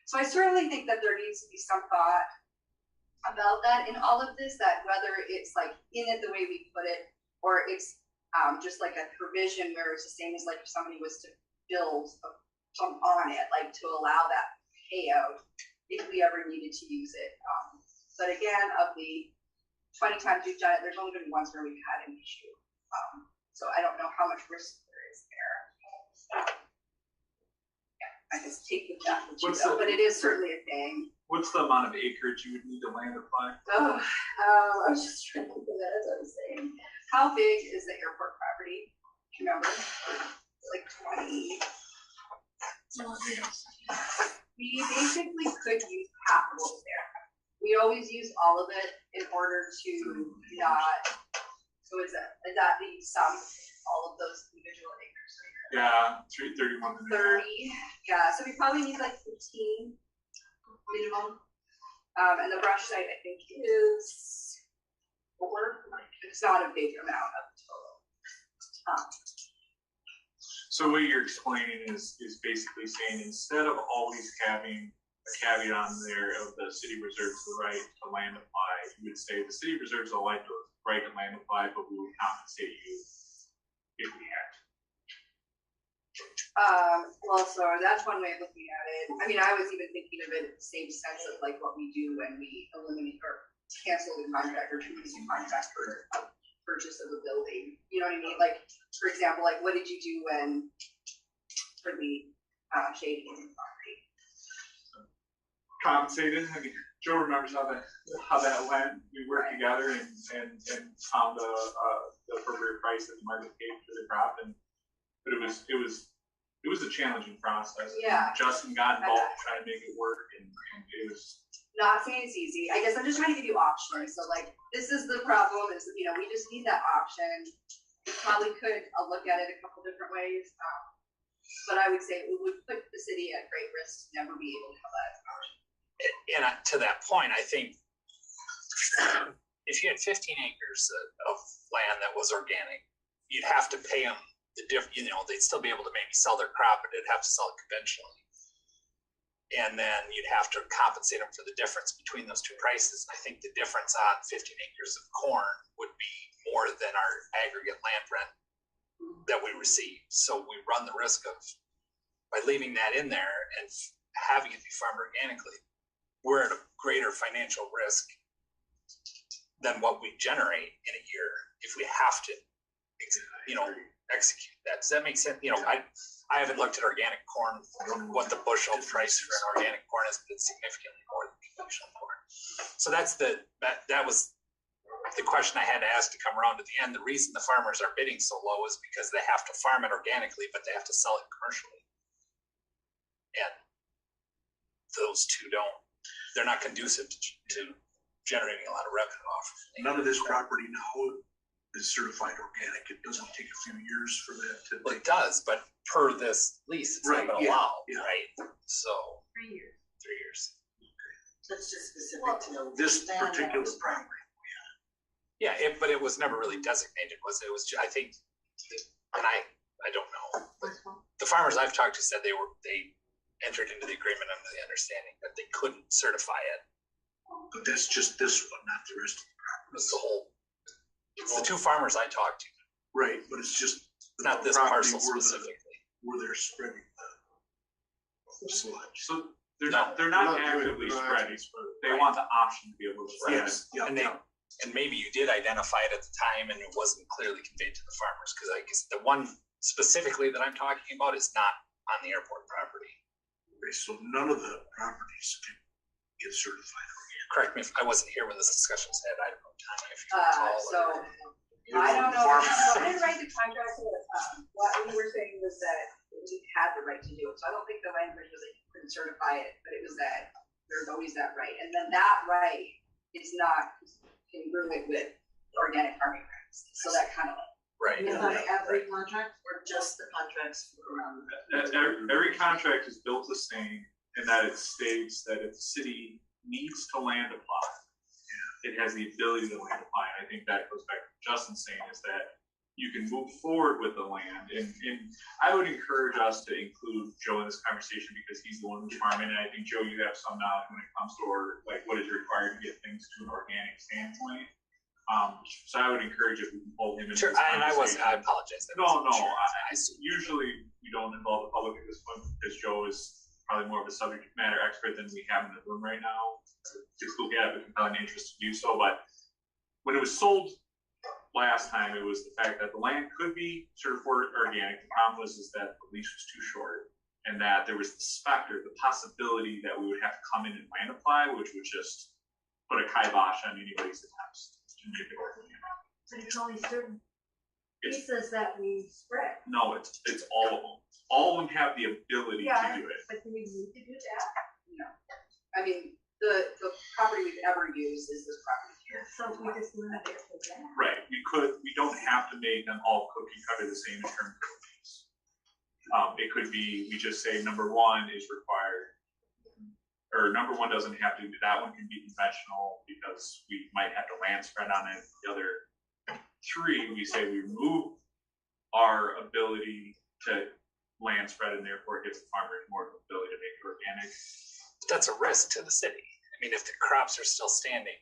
So I certainly think that there needs to be some thought about that in all of this, that whether it's like in it the way we put it, or it's just like a provision where it's the same as like if somebody was to build some on it, like to allow that payout if we ever needed to use it. But again, of the 20 times we've done it, there's only been once where we've had an issue. So I don't know how much risk there is there. I just take with that, but it is certainly a thing. What's the amount of acreage you would need to land apply? Oh, I was just trying to think of that as I was saying. How big is the airport property? Do you remember? Like 20. We basically could use half of what was there. We always use all of it in order to not. So is that the sum? All of those individual acres. Yeah, 331. 30. Yeah, so we probably need like 15 minimum. And the brush site I think is 4. It's not a big amount of total. So what you're explaining is basically saying instead of always having a caveat on there of the city reserves the right to land apply, you would say the city reserves the right to land apply, but we would compensate you if we had to. Well, so that's one way of looking at it. I mean, I was even thinking of it in the same sense of like what we do when we eliminate or cancel the contract or choose a contract for a purchase of a building. You know what I mean? Like, for example, like what did you do when for the shading property? Compensated. I mean, Joe remembers how that went. We worked together and found the appropriate price that the market paid for the crop, but it was a challenging process. Yeah. Justin got involved trying to make it work, and it was. Not saying it's easy. I guess I'm just trying to give you options. So like, this is the problem is, you know, we just need that option. We probably could look at it a couple different ways. But I would say it would put the city at great risk to never be able to have that as an option. And to that point, I think if you had 15 acres of land that was organic, you'd have to pay them they'd still be able to maybe sell their crop, but they'd have to sell it conventionally. And then you'd have to compensate them for the difference between those two prices. And I think the difference on 15 acres of corn would be more than our aggregate land rent that we receive. So we run the risk of, by leaving that in there and having it be farmed organically, we're at a greater financial risk than what we generate in a year if we have to, execute that. Does that make sense? I haven't looked at organic corn, what the bushel price for an organic corn has been significantly more than conventional corn. So that was the question I had to ask to come around to the end. The reason the farmers are bidding so low is because they have to farm it organically, but they have to sell it commercially. And those two they're not conducive to generating a lot of revenue off of it. None of this property now is certified organic. It doesn't take a few years for that to. Well, it does, but per this lease, it's not going to allow, right? So 3 years. 3 years. That's just specific to This particular property. Yeah, but it was never really designated, was it? It was, I think, and I don't know. The farmers I've talked to said they entered into the agreement under the understanding that they couldn't certify it. But that's just this one, not the rest of the property. It's the whole. It's the two farmers I talked to. Right, but it's just not this parcel specifically. Where they're spreading the sludge. So they're not actively spreading. They want the option to be able to spread. Yes, yeah, and maybe you did identify it at the time, and it wasn't clearly conveyed to the farmers, because I guess the one specifically that I'm talking about is not on the airport property. Okay, so none of the properties can get certified. Correct me if I wasn't here when this discussion was had. I don't know, Tanya, if you recall. I don't know. I didn't write the contract. What we were saying was that we had the right to do it. So I don't think the language was that you couldn't certify it, but it was that there's always that right. And then that right is not congruent with organic farming practices. So that kind of Right. Is that every contract or just the contracts around? Every contract is built the same in that it states that if the city needs to land apply, it has the ability to land apply. And I think that goes back to Justin saying is that you can move forward with the land. And I would encourage us to include Joe in this conversation because he's the one who's farming. And I think, Joe, you have some knowledge when it comes to like what is required to get things to an organic standpoint. So I would encourage if we can hold him in Sure, this and I apologize. No. Sure. Usually we don't involve the public at this point because Joe is probably more of a subject matter expert than we have in the room right now. We have a compelling interest to do so, but when it was sold last time, it was the fact that the land could be certified organic. The problem was that the lease was too short, and that there was the specter, the possibility that we would have to come in and land apply, which would just put a kibosh on anybody's attempts to make it organic. But it's only certain pieces that we spread. No, it's all of them. All of them have the ability to do it. But do we need to do that? No. I mean, the property we've ever used is this property here. So we just limit it to that. Right. We don't have to make them all cookie cutter the same in terms of lease. It could be, we just say number one is required, or number one doesn't have to, that one can be conventional because we might have to land spread on it. The other three, we say we remove our ability to land spread and therefore it gives the farmers more ability to make it organic. That's a risk to the city. I mean, if the crops are still standing,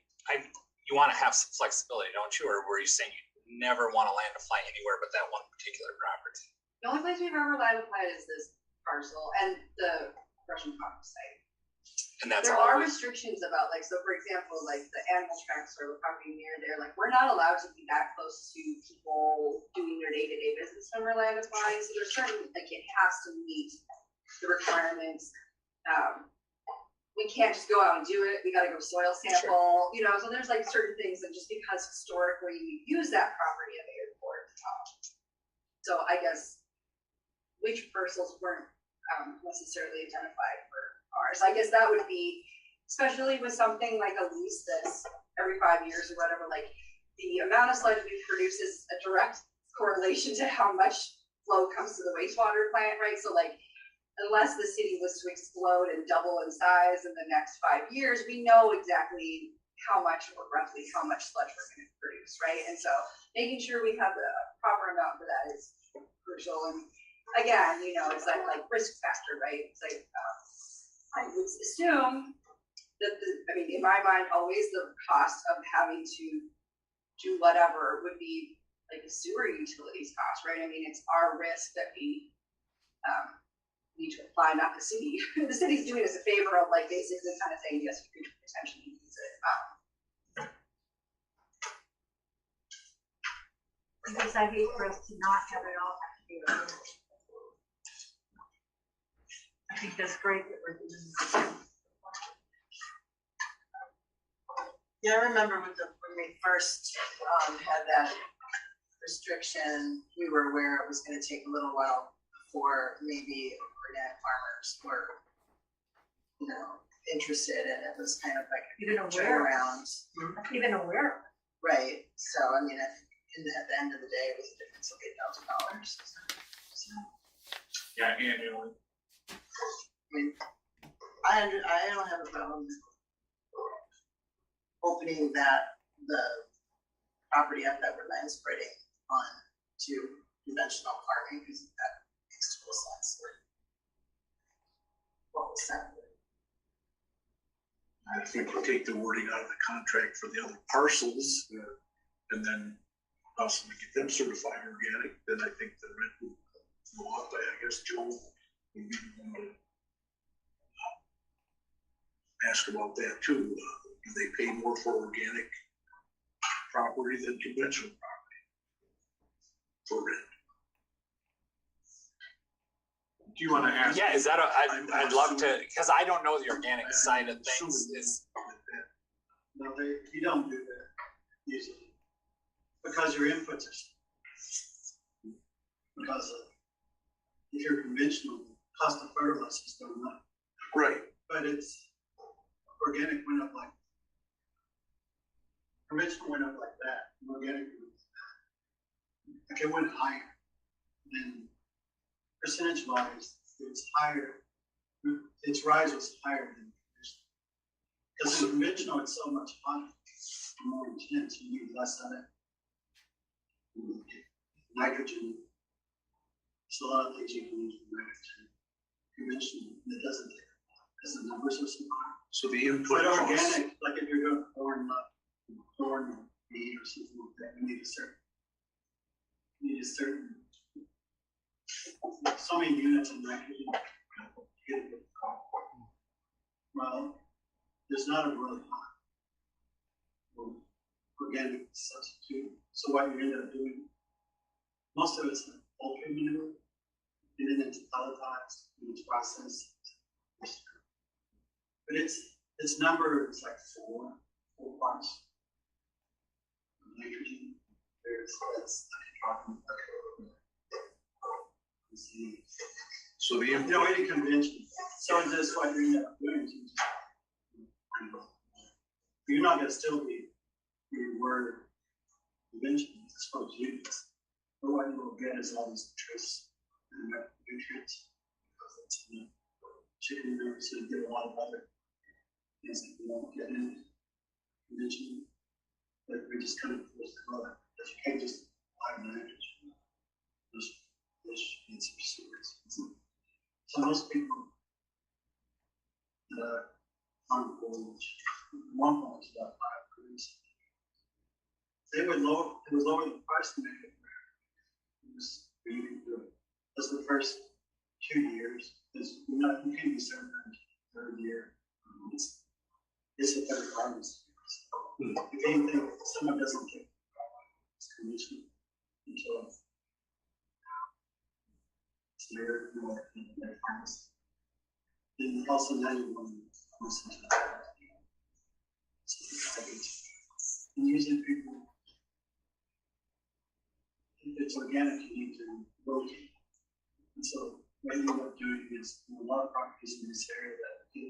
you want to have some flexibility, don't you? Or were you saying you never want to land apply anywhere but that one particular property? The only place we've ever land applied is this parcel and the Russian Commons site. And that's there all. Are restrictions about like, so for example, like the animal tracks or the property near there, like we're not allowed to be that close to people doing their day-to-day business when we're land applying. So there's certain, like it has to meet the requirements. We can't just go out and do it. We got to go soil sample, Sure. So there's like certain things that just because historically we use that property at the airport. So I guess leach parcels weren't necessarily identified for ours. I guess that would be, especially with something like a lease that's every 5 years or whatever, like the amount of sludge we produce is a direct correlation to how much flow comes to the wastewater plant, right? So like, unless the city was to explode and double in size in the next 5 years, we know exactly how much or roughly how much sludge we're going to produce, right? And so making sure we have the proper amount for that is crucial. And again, it's like risk factor, right? It's like, I would assume that in my mind, always the cost of having to do whatever would be like a sewer utilities cost, right? I mean, it's our risk that we need to apply, not the city. The city's doing us a favor of like basically kind of saying, yes, you could potentially use it. Because I hate for us to not have it all have to be organic. I think that's great that we're doing this. Yeah, I remember when we first had that restriction, we were aware it was going to take a little while before maybe organic farmers were, interested, and it was kind of like even aware around. Even aware. Right. So I mean, I think at the end of the day, it was a difference of $8,000. So. Yeah, annually. I mean, I don't have a problem opening the property up that we're land spreading on to conventional farming because that makes total sense. What was that? I think we'll take the wording out of the contract for the other parcels and then possibly get them certified organic. Then I think the rent will go up. I guess Joe would be the one to ask about that too. Do they pay more for organic property than conventional property for rent? Do you want to ask? Yeah, is that I'd love to, because I don't know the organic side of things. No, you don't do that usually because your inputs are because if you're conventional, cost of fertilizer is going up. Right. But it's organic went up like conventional went up like that. Organic like it went higher. And percentage wise, it was higher, its rise was higher than conventional. Because in conventional, it's so much hotter, more intense, you need less of it. Nitrogen, there's a lot of things you can use with nitrogen. Conventional, it doesn't take a lot, because the numbers are so high. So the input But costs. organic, like if you're doing corn meat or something like that, you need a certain so many units of nitrogen. Well, there's not a really high organic substitute. So what you end up doing, most of it's ultra manure, and then it's pelletized and it's processed. But its number is like four parts of nitrogen. That's So the input. Any convention. So this what you end up doing. You're not going to still be your word convention as far as units. But what you will get is all these trace nutrients. Because it's in the chicken manure, so you get a lot of other things that you won't get in convention. But we just kind of force the color. Because you can't just apply nitrogen. Fish and some sewers. So most people that aren't one point is about 5 degrees. It would lower the price to make it it was really good. That's the first 2 years. Because you can't be certain the third year. It's a better harvest. So if anything, someone doesn't take it's condition until then also now you want to listen to that. And usually people, if it's organic, you need to rotate. And so what you end up doing is a lot of properties in this area that you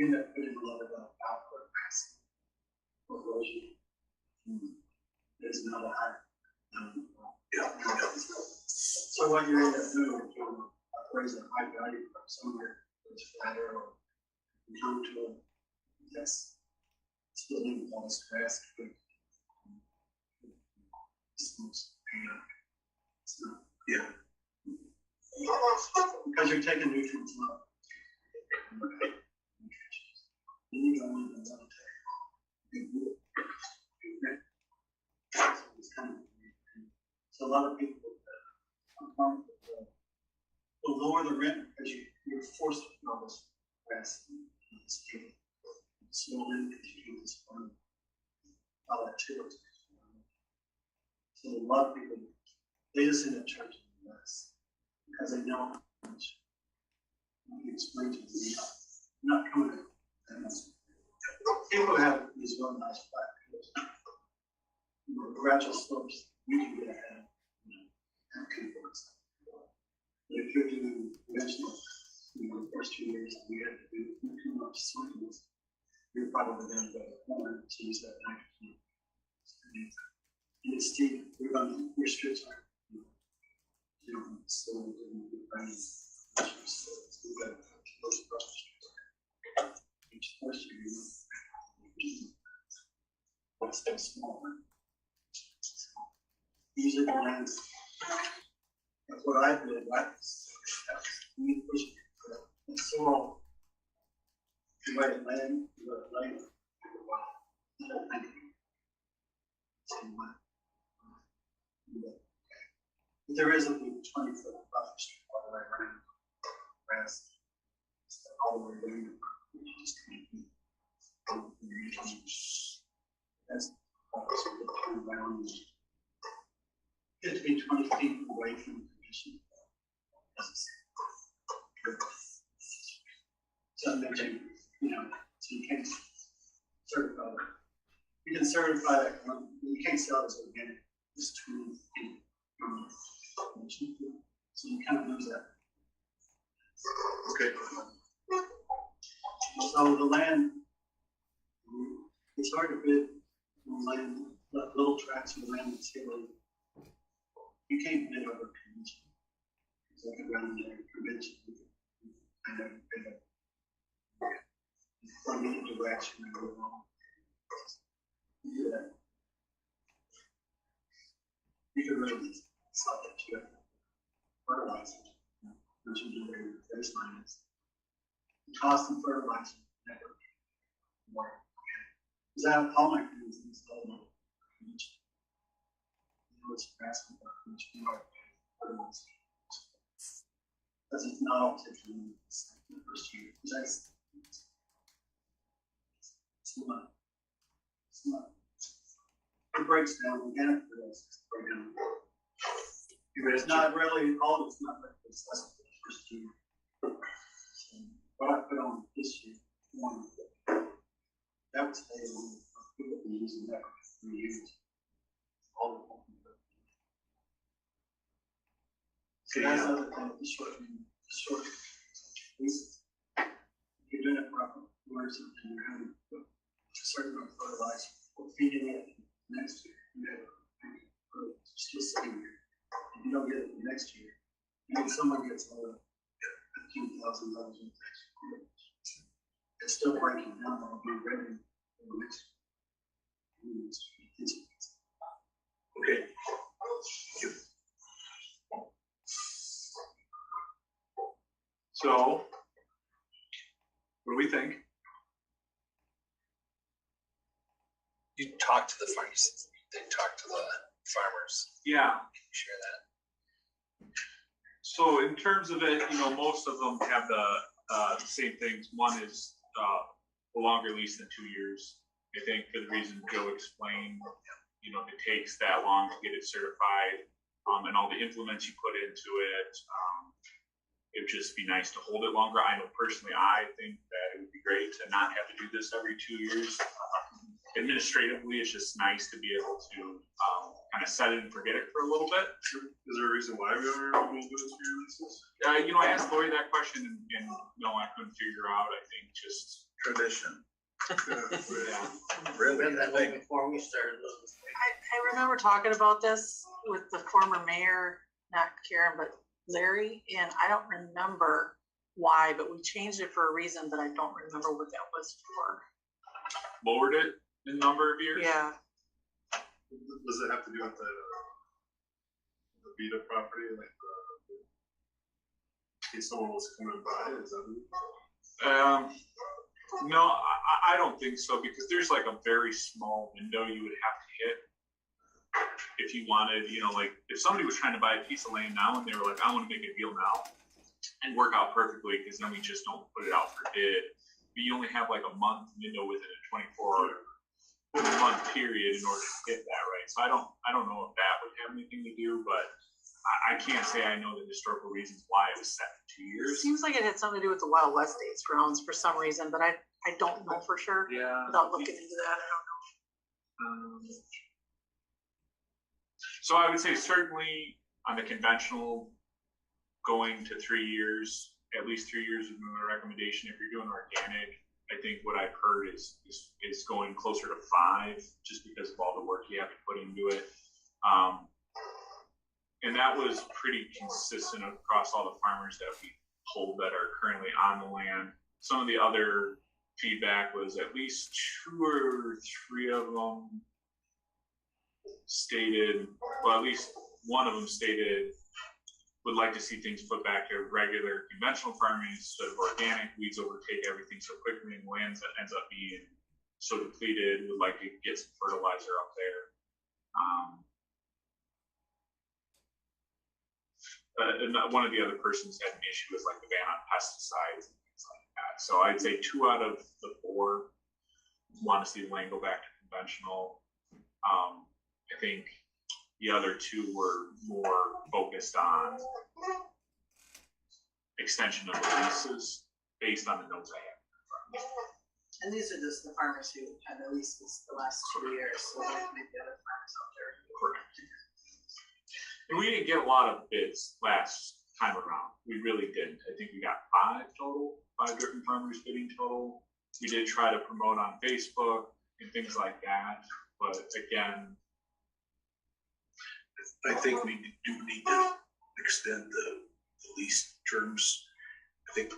end up putting a lot of output mass or erosion. There's not a high. So what you end up doing is you raise a high value from somewhere that's flatter or come to a yes, still in all this grass. Yeah. Because you're taking nutrients out. You don't want to so a lot of people will lower the rent because you're forced to put all this grass and stable. Slowly continue this farm. All that too. So a lot of people, they just end up charging less because they know how much. You explain to them, not coming to that much. People have these really nice flat fields. Gradual slopes, you can get ahead. If you're doing conventional, the first 2 years we had to do too much soils, you're probably going to go corn to use that nitrogen. And it's steep, your strips are, so it's so small. Usually the lands. That's what I did, right? And so, you might land, you got to land. There is a big 20-foot buffer strip all the way around. Grass, all the way around. That's around. You have to be 20 feet away from the condition. So it makes you, so you can't certify that. You can certify that, you can't sell it as organic, it's 20 feet from the condition. So you kind of lose that. Okay. So the land, it's hard to bid on land, little tracts of land that's hilly. you can't bid over convention. It's like around the convention. Kind of, from the direction and go along. Yeah. You can really stop that to fertilizer, which is the baseline is. The cost of fertilizer never more. Is that all my friends installed? What's asking about which fertilizer? Because it's not all taken in the first year. That's it's not. It breaks down organic fertilizer. It's not really all. It's not like this. That's the first year. What I put on this year, that was stay on. People been using that for 3 years. All the time. So that's the other thing. The short leases. If you're doing it properly, and you're having a certain amount of fertilizer, or feeding it next year, you have still sitting here. If you don't get it next year, maybe someone gets $15,000 in next year. It's still breaking down. I'll be ready for the next year. Okay. So, what do we think? You talk to the farmers. They talk to the farmers. Yeah. Can you share that? So in terms of it, most of them have the same things. One is a longer lease than 2 years. I think for the reason Joe explained, it takes that long to get it certified, and all the implements you put into it. It would just be nice to hold it longer. I know personally, I think that it would be great to not have to do this every 2 years. Administratively, it's just nice to be able to kind of set it and forget it for a little bit. Is there a reason why we are able to do this for your leases? I asked Lori that question, and no, I couldn't figure out. I think just Tradition. yeah. Really? Been that way before we started. I remember talking about this with the former mayor, not Karen, but Larry, and I don't remember why, but we changed it for a reason, but I don't remember what that was for. Lowered it in a number of years. Yeah. Does it have to do with the Vita property, like in case someone was coming by? Is that no, I don't think so, because there's like a very small window you would have to hit if you wanted, like if somebody was trying to buy a piece of land now and they were like, I want to make a deal now and work out perfectly, because then we just don't put it out for bid. But you only have like a month window within a 24-month period in order to hit that, right? So I don't know if that would have anything to do, but I can't say I know the historical reasons why it was set for 2 years. It seems like it had something to do with the Wild West States grounds for some reason, but I don't know for sure. Yeah. Without looking into that, I don't know. So I would say certainly on the conventional, going to 3 years, at least 3 years would be my recommendation. If you're doing organic, I think what I've heard is going closer to 5, just because of all the work you have to put into it. And that was pretty consistent across all the farmers that we polled that are currently on the land. Some of the other feedback was at least 2 or 3 of them stated, well, at least one of them stated, would like to see things put back to regular conventional farming instead of organic. Weeds overtake everything so quickly, and lands that ends up being so depleted, would like to get some fertilizer up there. And one of the other persons had an issue with like the ban on pesticides and things like that. So I'd say 2 out of the 4 want to see the land go back to conventional. I think the other 2 were more focused on extension of the leases based on the notes I have. And these are just the farmers who had the leases the last 2 years, so there may be other farmers out there. Correct. And we didn't get a lot of bids last time around. We really didn't. I think we got 5 total, 5 different farmers bidding total. We did try to promote on Facebook and things like that, but again, I think we do need to extend the lease terms. I think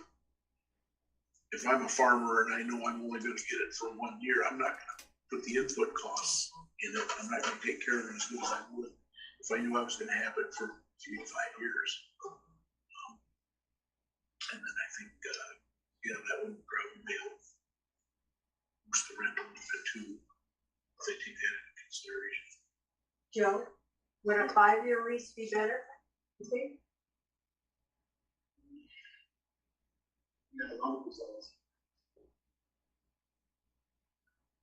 if I'm a farmer and I know I'm only gonna get it for 1 year, I'm not gonna put the input costs in it. I'm not gonna take care of it as good as I would if I knew I was gonna have it for 3 to 5 years. And then I think, that would probably help boost the rent a little bit too, if they take that into consideration. Joe, would a 5-year lease be better? You think? Yeah, long results.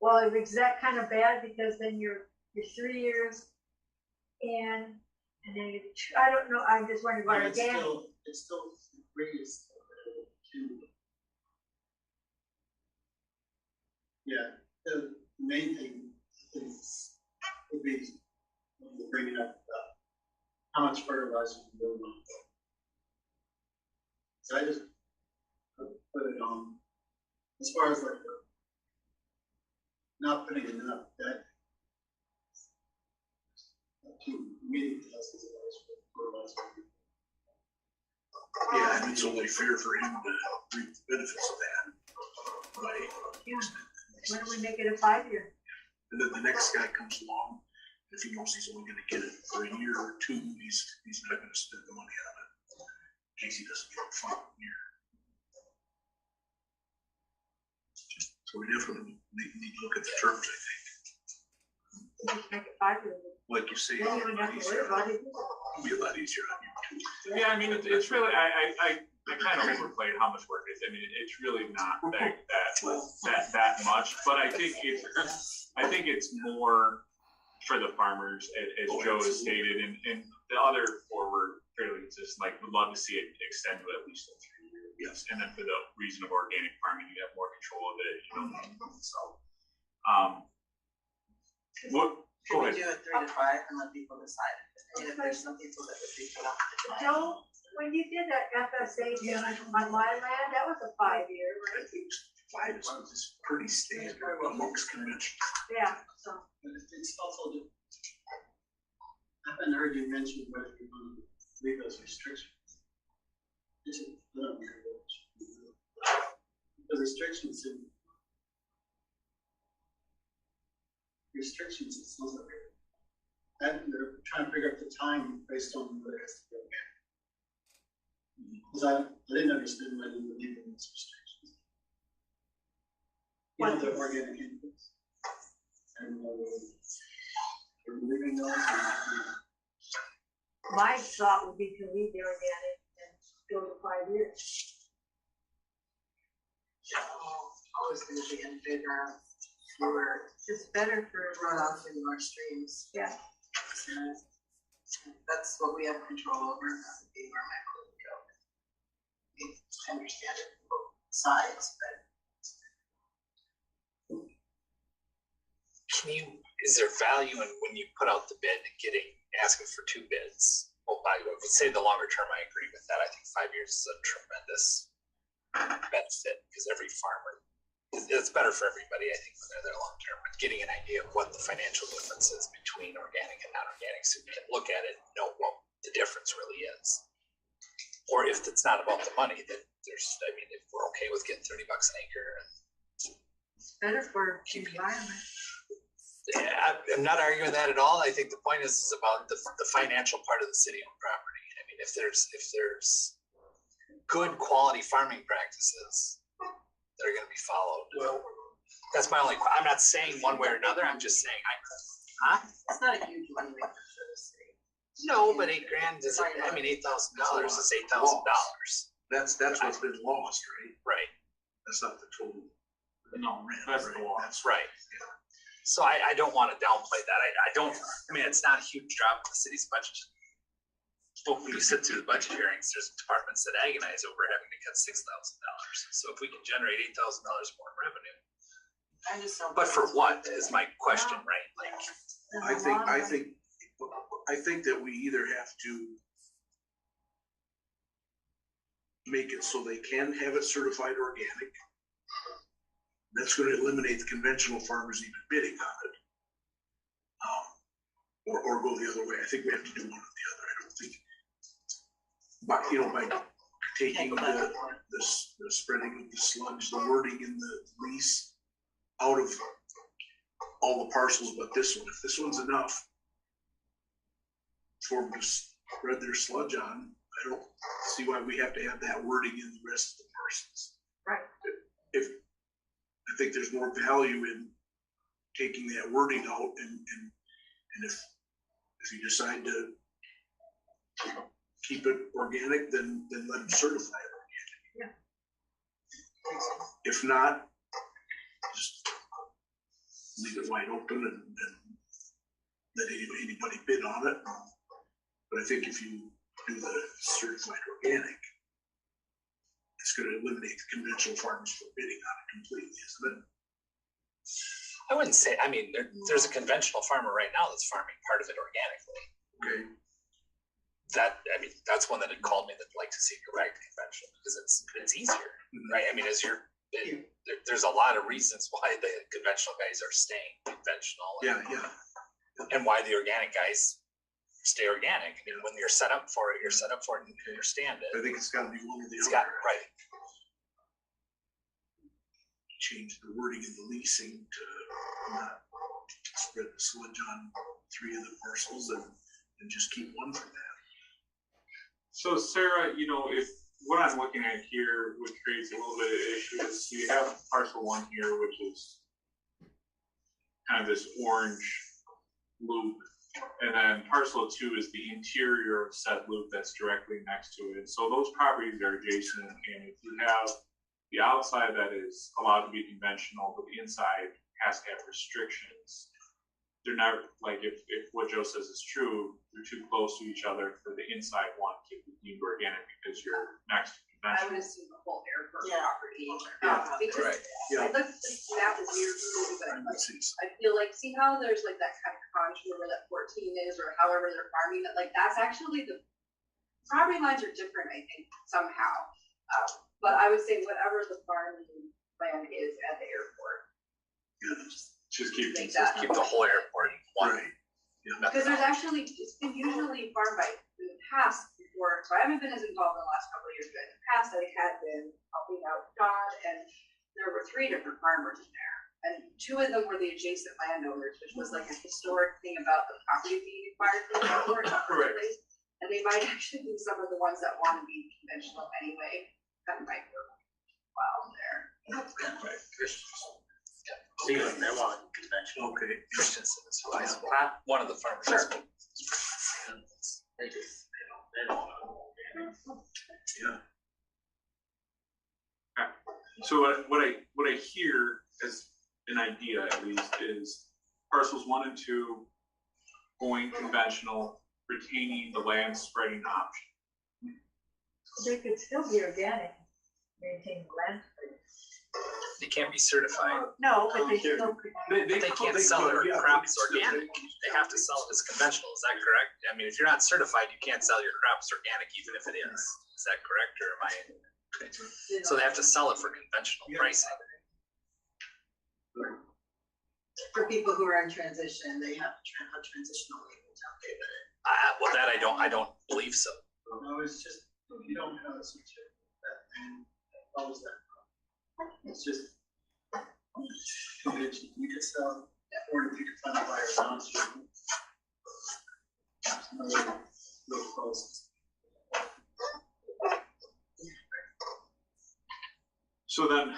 Well, is that kind of bad because then you're 3 years in, and then I don't know. I'm just wondering about again. It's still raised to. Yeah, the main thing is would be bringing up how much fertilizer you build on. So I just put it on as far as like not putting enough that to meet thousands of dollars for fertilizer. Yeah, and it's only fair for him to reap the benefits of that. Right. Yeah. Why don't we make it a 5-year? And then the next guy comes along, if he knows he's only gonna get it for a year or two, he's not gonna spend the money on it. In case he doesn't get it the following year. So we definitely need to look at the terms, I think. Just make it 5 years. Like you say, Then you wouldn't have to worry about it. it'll be a lot easier on you too. Yeah, I mean, it's really, I kind of overplayed how much work it is. I mean, it's really not that much, but I think it's more for the farmers, as Joe has stated, and the other four were fairly consistent. Like, would love to see it extend to at least 3 years. Yes, and then for the reason of organic farming, you have more control of it. You know, so what? Should we do it 3 to 5 and let people decide? I mean, if there's some people that would be put off to try. Joe, when you did that FSA on my land, that was a 5-year, I right? think 5 is pretty standard amongst conventions. Yeah, so. But it's also, I haven't heard you mention whether you're going to leave those restrictions. The restrictions in it's not there. And they're trying to figure out the time based on what it has to be organic. Because I didn't understand why they were leaving those restrictions. You know, the organic inputs. And they're leaving those. My thought would be to leave the organic and go to 5 years. Always going to be in bigger, fewer. It's better for runoff in more streams. Yeah. That's what we have control over. That would be where my quote would go. I understand it from both sides, but. Is there value in when you put out the bid and asking for 2 bids? Well, by the way, if we say the longer term, I agree with that. I think 5 years is a tremendous benefit because every farmer, it's better for everybody, I think, when they're there long term. But getting an idea of what the financial difference is between organic and non-organic, so we can look at it and know what the difference really is. Or if it's not about the money, then if we're okay with getting $30 an acre. It's better for the environment. Yeah, I'm not arguing that at all. I think the point is about the financial part of the city-owned property. I mean, if there's good quality farming practices that are going to be followed. Well, that's my only. I'm not saying one way or another. I'm just saying It's not a huge money maker for the city. No, but $8,000 is. I mean, $8,000 is $8,000. That's what's been lost, right? Right. That's not the total. No, rent, that's right? the loss. That's right. Yeah. So I don't want to downplay that. I mean, it's not a huge drop in the city's budget. But when you sit through the budget hearings, there's departments that agonize over having to cut $6,000. So if we can generate $8,000 more in revenue. I just don't. But for what is my question, right? Like, I think that we either have to make it so they can have it certified organic. That's going to eliminate the conventional farmers even bidding on it. or go the other way. I think we have to do one or the other. I don't think, but by taking the spreading of the sludge, the wording in the lease out of all the parcels but this one. If this one's enough for them to spread their sludge on, I don't see why we have to have that wording in the rest of the parcels. Right. If I think there's more value in taking that wording out, and if you decide to keep it organic, then let them certify it organic. Yeah. If not, just leave it wide open and let anybody bid on it. But I think if you do the certified organic, it's going to eliminate the conventional farmers from bidding on it completely, isn't it? I wouldn't say, there's a conventional farmer right now that's farming part of it organically. Okay. That's one that had called me that'd like to see go back to conventional because it's easier, right? There's a lot of reasons why the conventional guys are staying conventional. And why the organic guys stay organic. When you're set up for it, and you understand it. I think it's got to be one or the other. Right. Change the wording in the leasing to not spread the sludge on 3 of the parcels and just keep one for that. So Sarah, if what I'm looking at here, which creates a little bit of issue, is you have parcel 1 here, which is kind of this orange loop, and then parcel 2 is the interior of said loop that's directly next to it. So those properties are adjacent, and if you have the outside that is allowed to be conventional, but the inside has to have restrictions, they're not, like, if what Joe says is true, they're too close to each other for the inside one to be deemed organic because you're next to I conventional. would assume the whole airport property. Because Right. I looked at this map is weird, but I feel like, see how there's like that kind of contour where that 14 is, or however they're farming it, like that's actually the property lines are different, I think, somehow. But I would say whatever the farming land is at the airport. Just keep the whole airport one. Right. Because there's actually, it's been usually farmed by, in the past before, so I haven't been as involved in the last couple of years, but in the past I had been helping out Don, and there were 3 different farmers in there. And 2 of them were the adjacent landowners, which was like a historic thing about the property being acquired from the airport in the first place. And they might actually be some of the ones that want to be conventional anyway. That might work well there. See, like they want conventional. Okay. Christensen is one of the farmers. Sure. They don't want to. Yeah. So what I hear as an idea, at least, is parcels 1 and 2 going conventional, retaining the land spreading option. They could still be organic, maintain the land spread. They can't be certified. No, but they still could. They can't sell their crops organic. They have to sell it as conventional. Is that correct? If you're not certified, you can't sell your crops organic, even if it is. Is that correct, or am I? So they have to sell it for conventional pricing. For people who are in transition, they have transitional labels out there. Well, that I don't believe so. No, it's just, you don't have a certificate that follows that. It's just, you could sell, or if you could find a buyer downstream. No close. So then,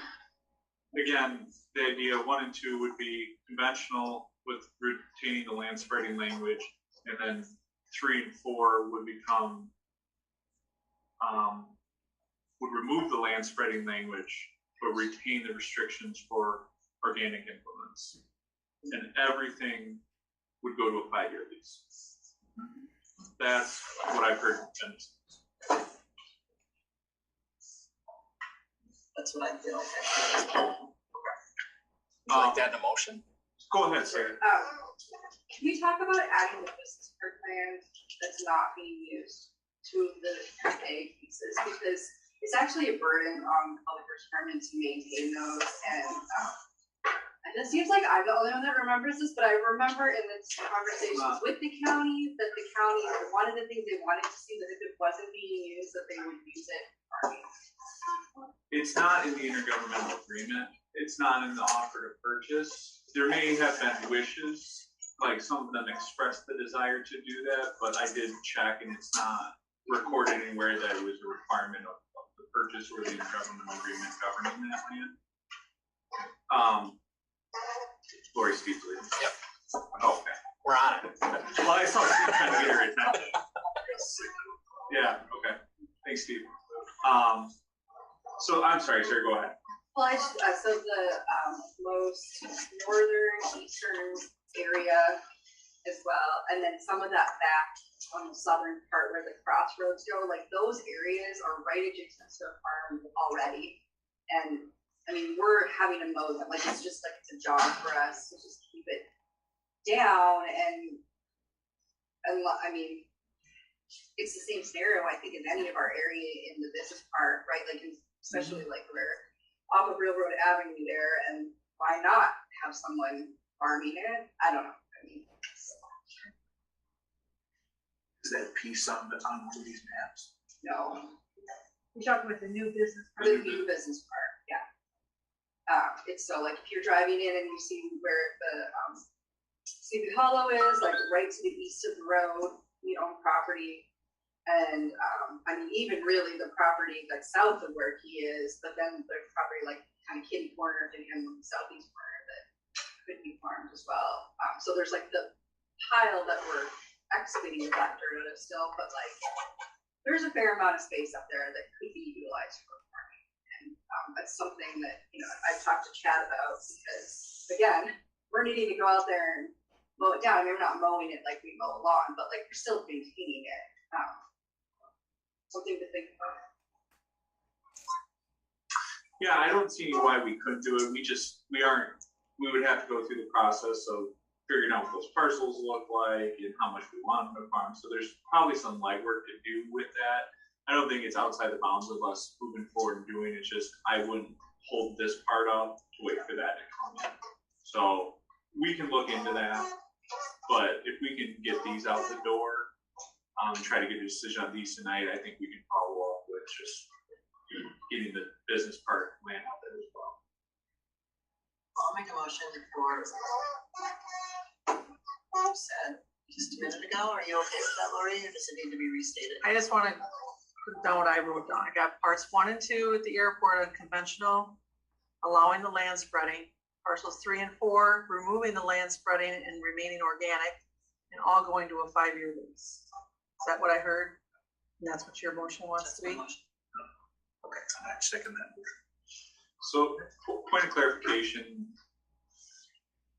again, the idea 1 and 2 would be conventional with retaining the land spreading language, and then 3 and 4 would become, would remove the land spreading language, but retain the restrictions for organic implements. And everything would go to a 5-year lease. That's what I've heard. That's what I feel. Would you like that in a motion? Go ahead, Sarah. Can we talk about adding the business park land that's not being used to the A pieces? Because it's actually a burden on public works department to maintain those, and it seems like I'm the only one that remembers this, but I remember in the conversations with the county, that the county, one of the things they wanted to see that if it wasn't being used, that they would use it for farming. It's not in the intergovernmental agreement. It's not in the offer to purchase. There may have been wishes, like some of them expressed the desire to do that, but I did check and it's not recorded anywhere that it was a requirement of the purchase or the intergovernmental agreement governing that land. Lori speaks to it. Yep. Oh, okay. We're on it. Well, I saw Steve trying to get her attention. Yeah, okay. Thanks, Steve. So I'm sorry, sir, go ahead. Well, so the most northern, eastern area as well, and then some of that back on the southern part where the crossroads go, like those areas are right adjacent to a farm already. And I mean, we're having to mow them, like it's just like it's a job for us to just keep it down. And I mean, it's the same scenario, I think, in any of our area in the business park, right? Like, especially like we're off of Railroad Avenue there, and why not have someone farming it? I don't know. I mean, Is that piece on one of these maps? no, You're talking about the new business. the new business park, yeah. It's so like if you're driving in and you see where the Sleepy Hollow is, like right to the east of the road, we own property. And I mean, even really the property like south of where he is, but then there's property like kind of kitty corner to him on the southeast corner that could be farmed as well. So there's like the pile that we're excavating that dirt out of still, but like there's a fair amount of space up there that could be utilized for farming. And that's something that, you know, I've talked to Chad about because again, we're needing to go out there and mow it down. I mean, we're not mowing it like we mow a lawn, but like we're still maintaining it. Something to think about. Yeah, I don't see why we couldn't do it. We would have to go through the process of figuring out what those parcels look like and how much we want them to farm. So there's probably some legwork to do with that. I don't think it's outside the bounds of us moving forward and doing it. Just I wouldn't hold this part up to wait for that to come in. So we can look into that, but if we can get these out the door, try to get a decision on these tonight, I think we can follow up with just getting the business part land out there as well. I'll make a motion for said just a minute ago. Are you okay with that, Lori, or does it need to be restated? I just want to put down what I wrote down. I got parts 1 and 2 at the airport unconventional, allowing the land spreading. Parcels 3 and 4, removing the land spreading and remaining organic, and all going to a 5-year lease. Is that what I heard? And that's what your motion wants to be? Okay, I second that. So, point of clarification,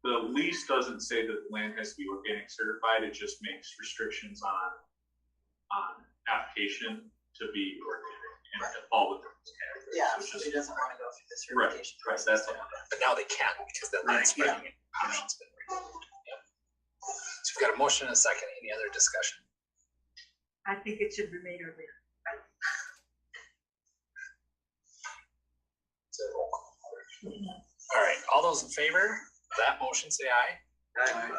the lease doesn't say that the land has to be organic certified, it just makes restrictions on application to be organic and to fall within those categories. Yeah, so he doesn't want to go through the certification. Right, that's all. But now they can't because the land spreading option's been removed. Yep. So we've got a motion and a second. Any other discussion? I think it should remain over there. All right, all those in favor of that motion, say aye. Aye.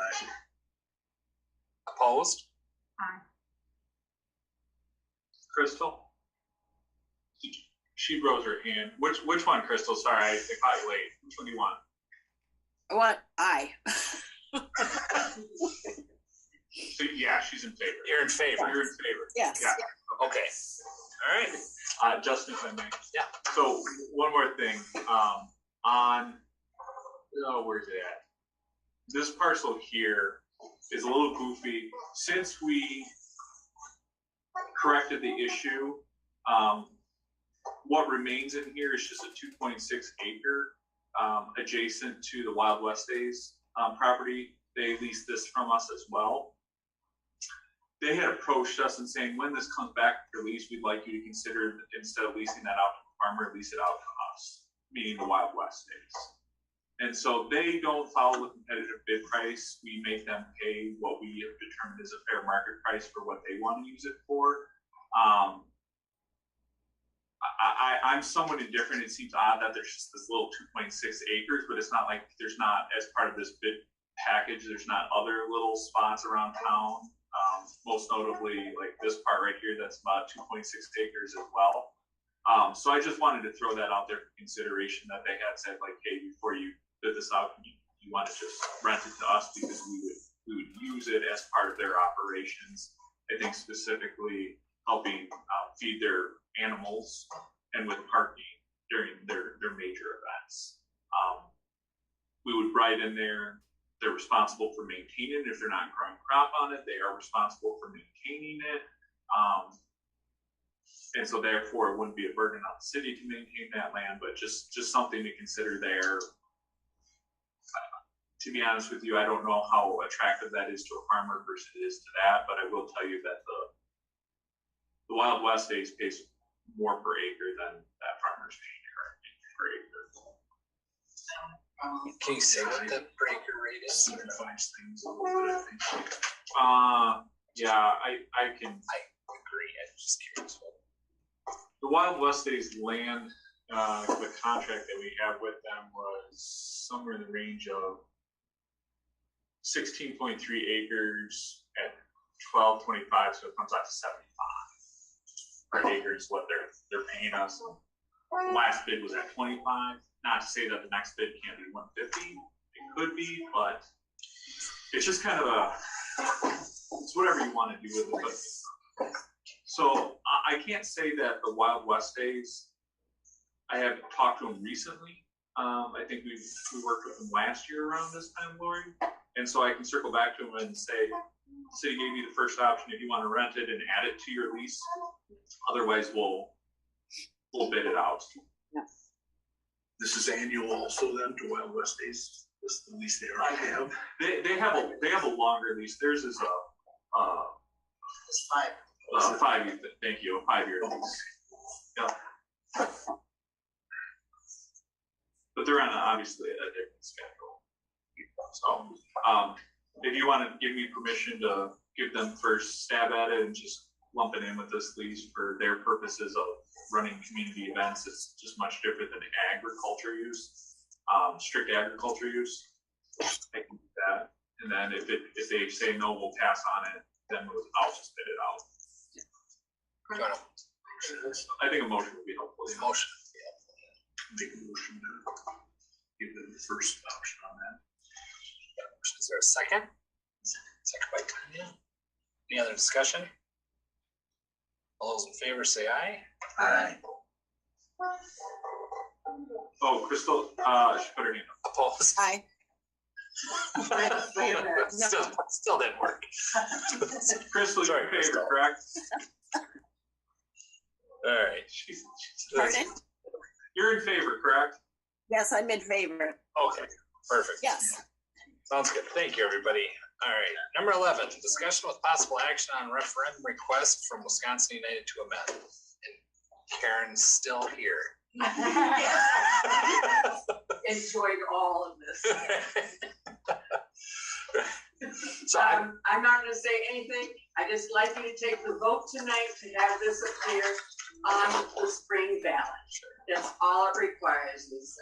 Opposed? Aye. Crystal? She rose her hand. Which one, Crystal? Sorry, I caught you late. Which one do you want? I want aye. So, yeah, she's in favor. You're in favor. You're in favor. Yes. Yeah. Okay. All right. Justin, if I may. Yeah. So one more thing, where's it at? This parcel here is a little goofy. Since we corrected the issue, what remains in here is just a 2.6 acre adjacent to the Wild West Days property. They leased this from us as well. They had approached us and saying, when this comes back for lease, we'd like you to consider, instead of leasing that out to the farmer, lease it out to us, meaning the Wild West Days. And so they don't follow the competitive bid price. We make them pay what we have determined is a fair market price for what they want to use it for. I'm somewhat indifferent. It seems odd that there's just this little 2.6 acres, but it's not like there's not, as part of this bid package, there's not other little spots around town. Most notably, like this part right here, that's about 2.6 acres as well. So I just wanted to throw that out there for consideration, that they had said like, hey, before you bid this out, you want to just rent it to us because we would use it as part of their operations. I think specifically helping feed their animals and with parking during their major events. We would write in there, they're responsible for maintaining it. If they're not growing crop on it, they are responsible for maintaining it. And so therefore it wouldn't be a burden on the city to maintain that land, but just something to consider there. To be honest with you, I don't know how attractive that is to a farmer versus it is to that, but I will tell you that the Wild West Days pays more per acre than that farmer's paying per acre. Can you say what the per acre rate is? Simplifies things a little bit, I think. Yeah, I can. I agree. I'm just curious. The Wild West Days land, the contract that we have with them was somewhere in the range of 16.3 acres at 12.25, so it comes out to 75 per acre is what they're paying us. The last bid was at 25. Not to say that the next bid can't be 150. It could be, but it's just kind of it's whatever you want to do with it. But, so I can't say that the Wild West Days, I haven't talked to them recently. I think we worked with them last year around this time, Lori. And so I can circle back to them and say, the city gave you the first option if you want to rent it and add it to your lease. Otherwise, we'll bid it out. This is annual also then to Wild West Days, this is the lease they already have. They have a longer lease. Theirs is It's 5. 5 year. Thank you, a 5-year lease. Yeah. But they're on obviously a different schedule. So if you want to give me permission to give them first stab at it and just lump it in with this lease for their purposes of running community events, it's just much different than agriculture use, strict agriculture use. I can do that. And then if they say no, we'll pass on it, then I'll just bid it out. I think a motion would be helpful. Motion. Make a motion to give them the first option on that. Is there a second? Second by Tanya. Any other discussion? All those in favor say aye. Aye. Oh, Crystal, she put her hand up. Opposed? Aye. Still didn't work. Crystal, you're in favor, correct? All right. Pardon? You're in favor, correct? Yes, I'm in favor. Okay, perfect. Yes. Sounds good. Thank you, everybody. All right. Number 11, discussion with possible action on referendum request from Wisconsin United to amend. And Karen's still here. Enjoyed all of this. So I'm not going to say anything. I just like you to take the vote tonight to have this appear on the spring ballot. That's all it requires is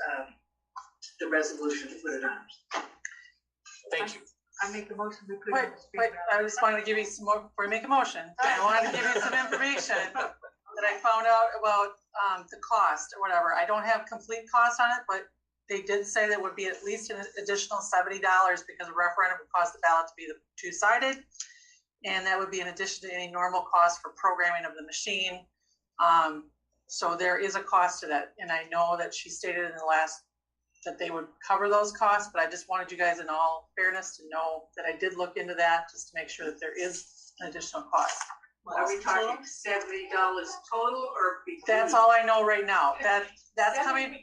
the resolution to put it on. Thank you. I make a motion to put it. Wait, I just wanted to give you some more, before you make a motion, I wanted to give you some information that I found out about the cost or whatever. I don't have complete cost on it, but they did say that would be at least an additional $70 because a referendum would cause the ballot to be two-sided. And that would be in addition to any normal cost for programming of the machine. So there is a cost to that. And I know that she stated in the last that they would cover those costs, but I just wanted you guys in all fairness to know that I did look into that just to make sure that there is an additional cost. Are we talking $70 total or? That's all I know right now. That's coming.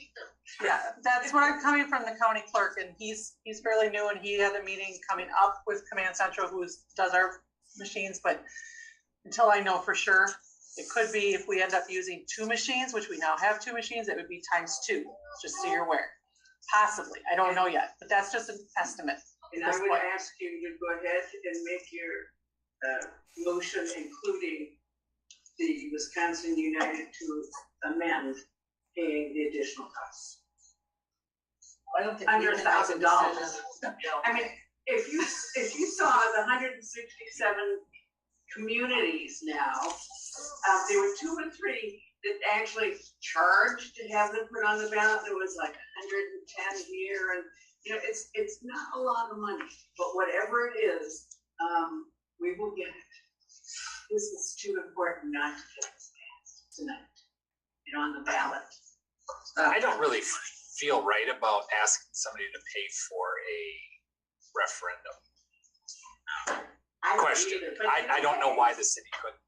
Yeah, that's what I'm coming from the county clerk, and he's fairly new, and he had a meeting coming up with Command Central, who does our machines. But until I know for sure, it could be if we end up using 2 machines, which we now have 2 machines, it would be ×2. Just so you're aware. Possibly, I don't know yet, but that's just an estimate. And I would ask you to go ahead and make your motion, including the Wisconsin Wisconsin United to amend paying the additional costs. I don't think. Under we can make a $1,000. decision. I mean, if you saw the 167 communities now, there were 2 or 3 that actually charged to have them put on the ballot. There was like 110 here, and it's not a lot of money, but whatever it is, we will get it. This is too important not to get this passed tonight and on the ballot. I don't really feel right about asking somebody to pay for a referendum question. I don't know why the city couldn't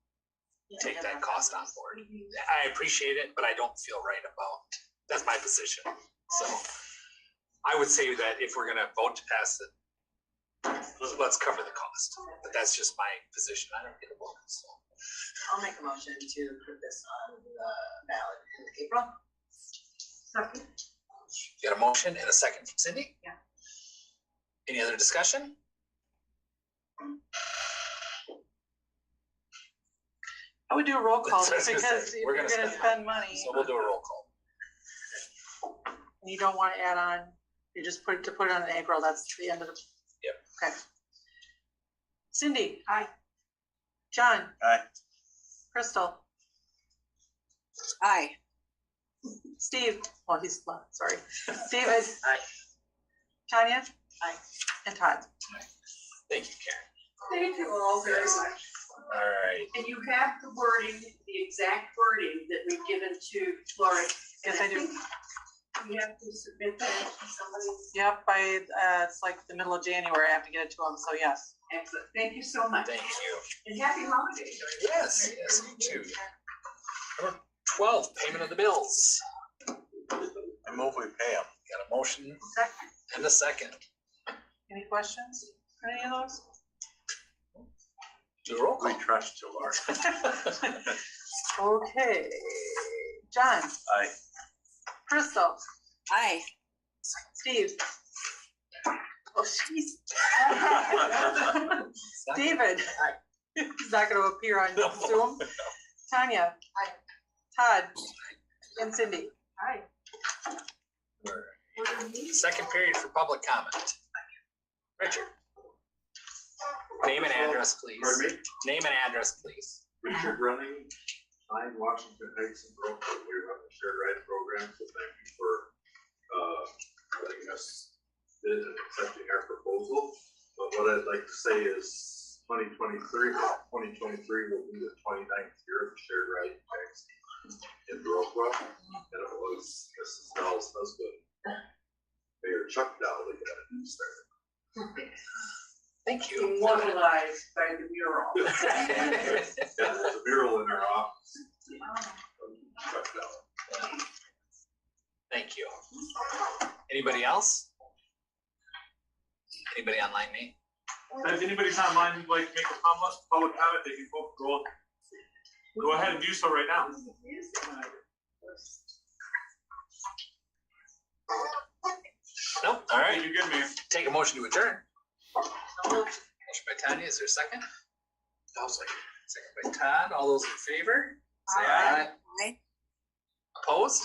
take that cost on board. I appreciate it, but I don't feel right about, that's my position. So I would say that if we're gonna vote to pass it, let's cover the cost. But that's just my position. I don't get a vote, so. I'll make a motion to put this on the ballot in April. Second. You got a motion and a second from Cindy? Yeah. Any other discussion? I would do a roll call That's just what I was gonna because say. if We're you're gonna gonna spend money So we'll do a roll call. and you don't want to add on, you just put it on in April, that's the end of the. Yep. Okay. Cindy? Aye. John? Aye. Crystal? Aye. Steve? Well, he's left, sorry. David? Aye. Tanya? Aye. And Todd? Thank you, Karen. Thank you all very much. All right. And you have the wording, the exact wording that we've given to Lori. Yes, I do. think we have to submit that to somebody. Yep, by, it's like the middle of January, I have to get it to him, so yes. Excellent. Thank you so much. Thank you. And happy holidays. Yes, yes, you too. Number 12, payment of the bills. I move we pay them. Got a motion Second. and a second. Any questions for any of those? Do a roll call. We trust you, Laura. Okay. John? Aye. Crystal? Aye. Steve? Oh, jeez. David? He's not gonna appear on Zoom. Tanya? Aye. Todd? And Cindy? Aye. Second period for public comment. Richard. Name and address, please. Pardon me? Name and address, please. Richard Running, 9 Washington Heights in Viroqua. We run the shared ride program, so thank you for letting us bid and accepting our proposal. But what I'd like to say is 2023 will be the 29th year of the shared ride taxi in Viroqua. And it was Mrs. Dowell's husband, Mayor Chuck Dowell, that got it started. Thank you. Immortalized by the mural. Yeah, there's a mural in our office. Chuck Dowell. Thank you. Anybody else? Anybody online, Nate? If anybody's online who'd like to make a public comment, they can go ahead and do so right now. Nope. All right. You're good, man. Take a motion to adjourn. Motion by Tanya, is there a second? I'll second. Second by Todd. All those in favor? Say Aye. aye. Opposed?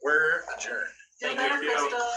We're adjourned. Feel Thank better, you. Crystal.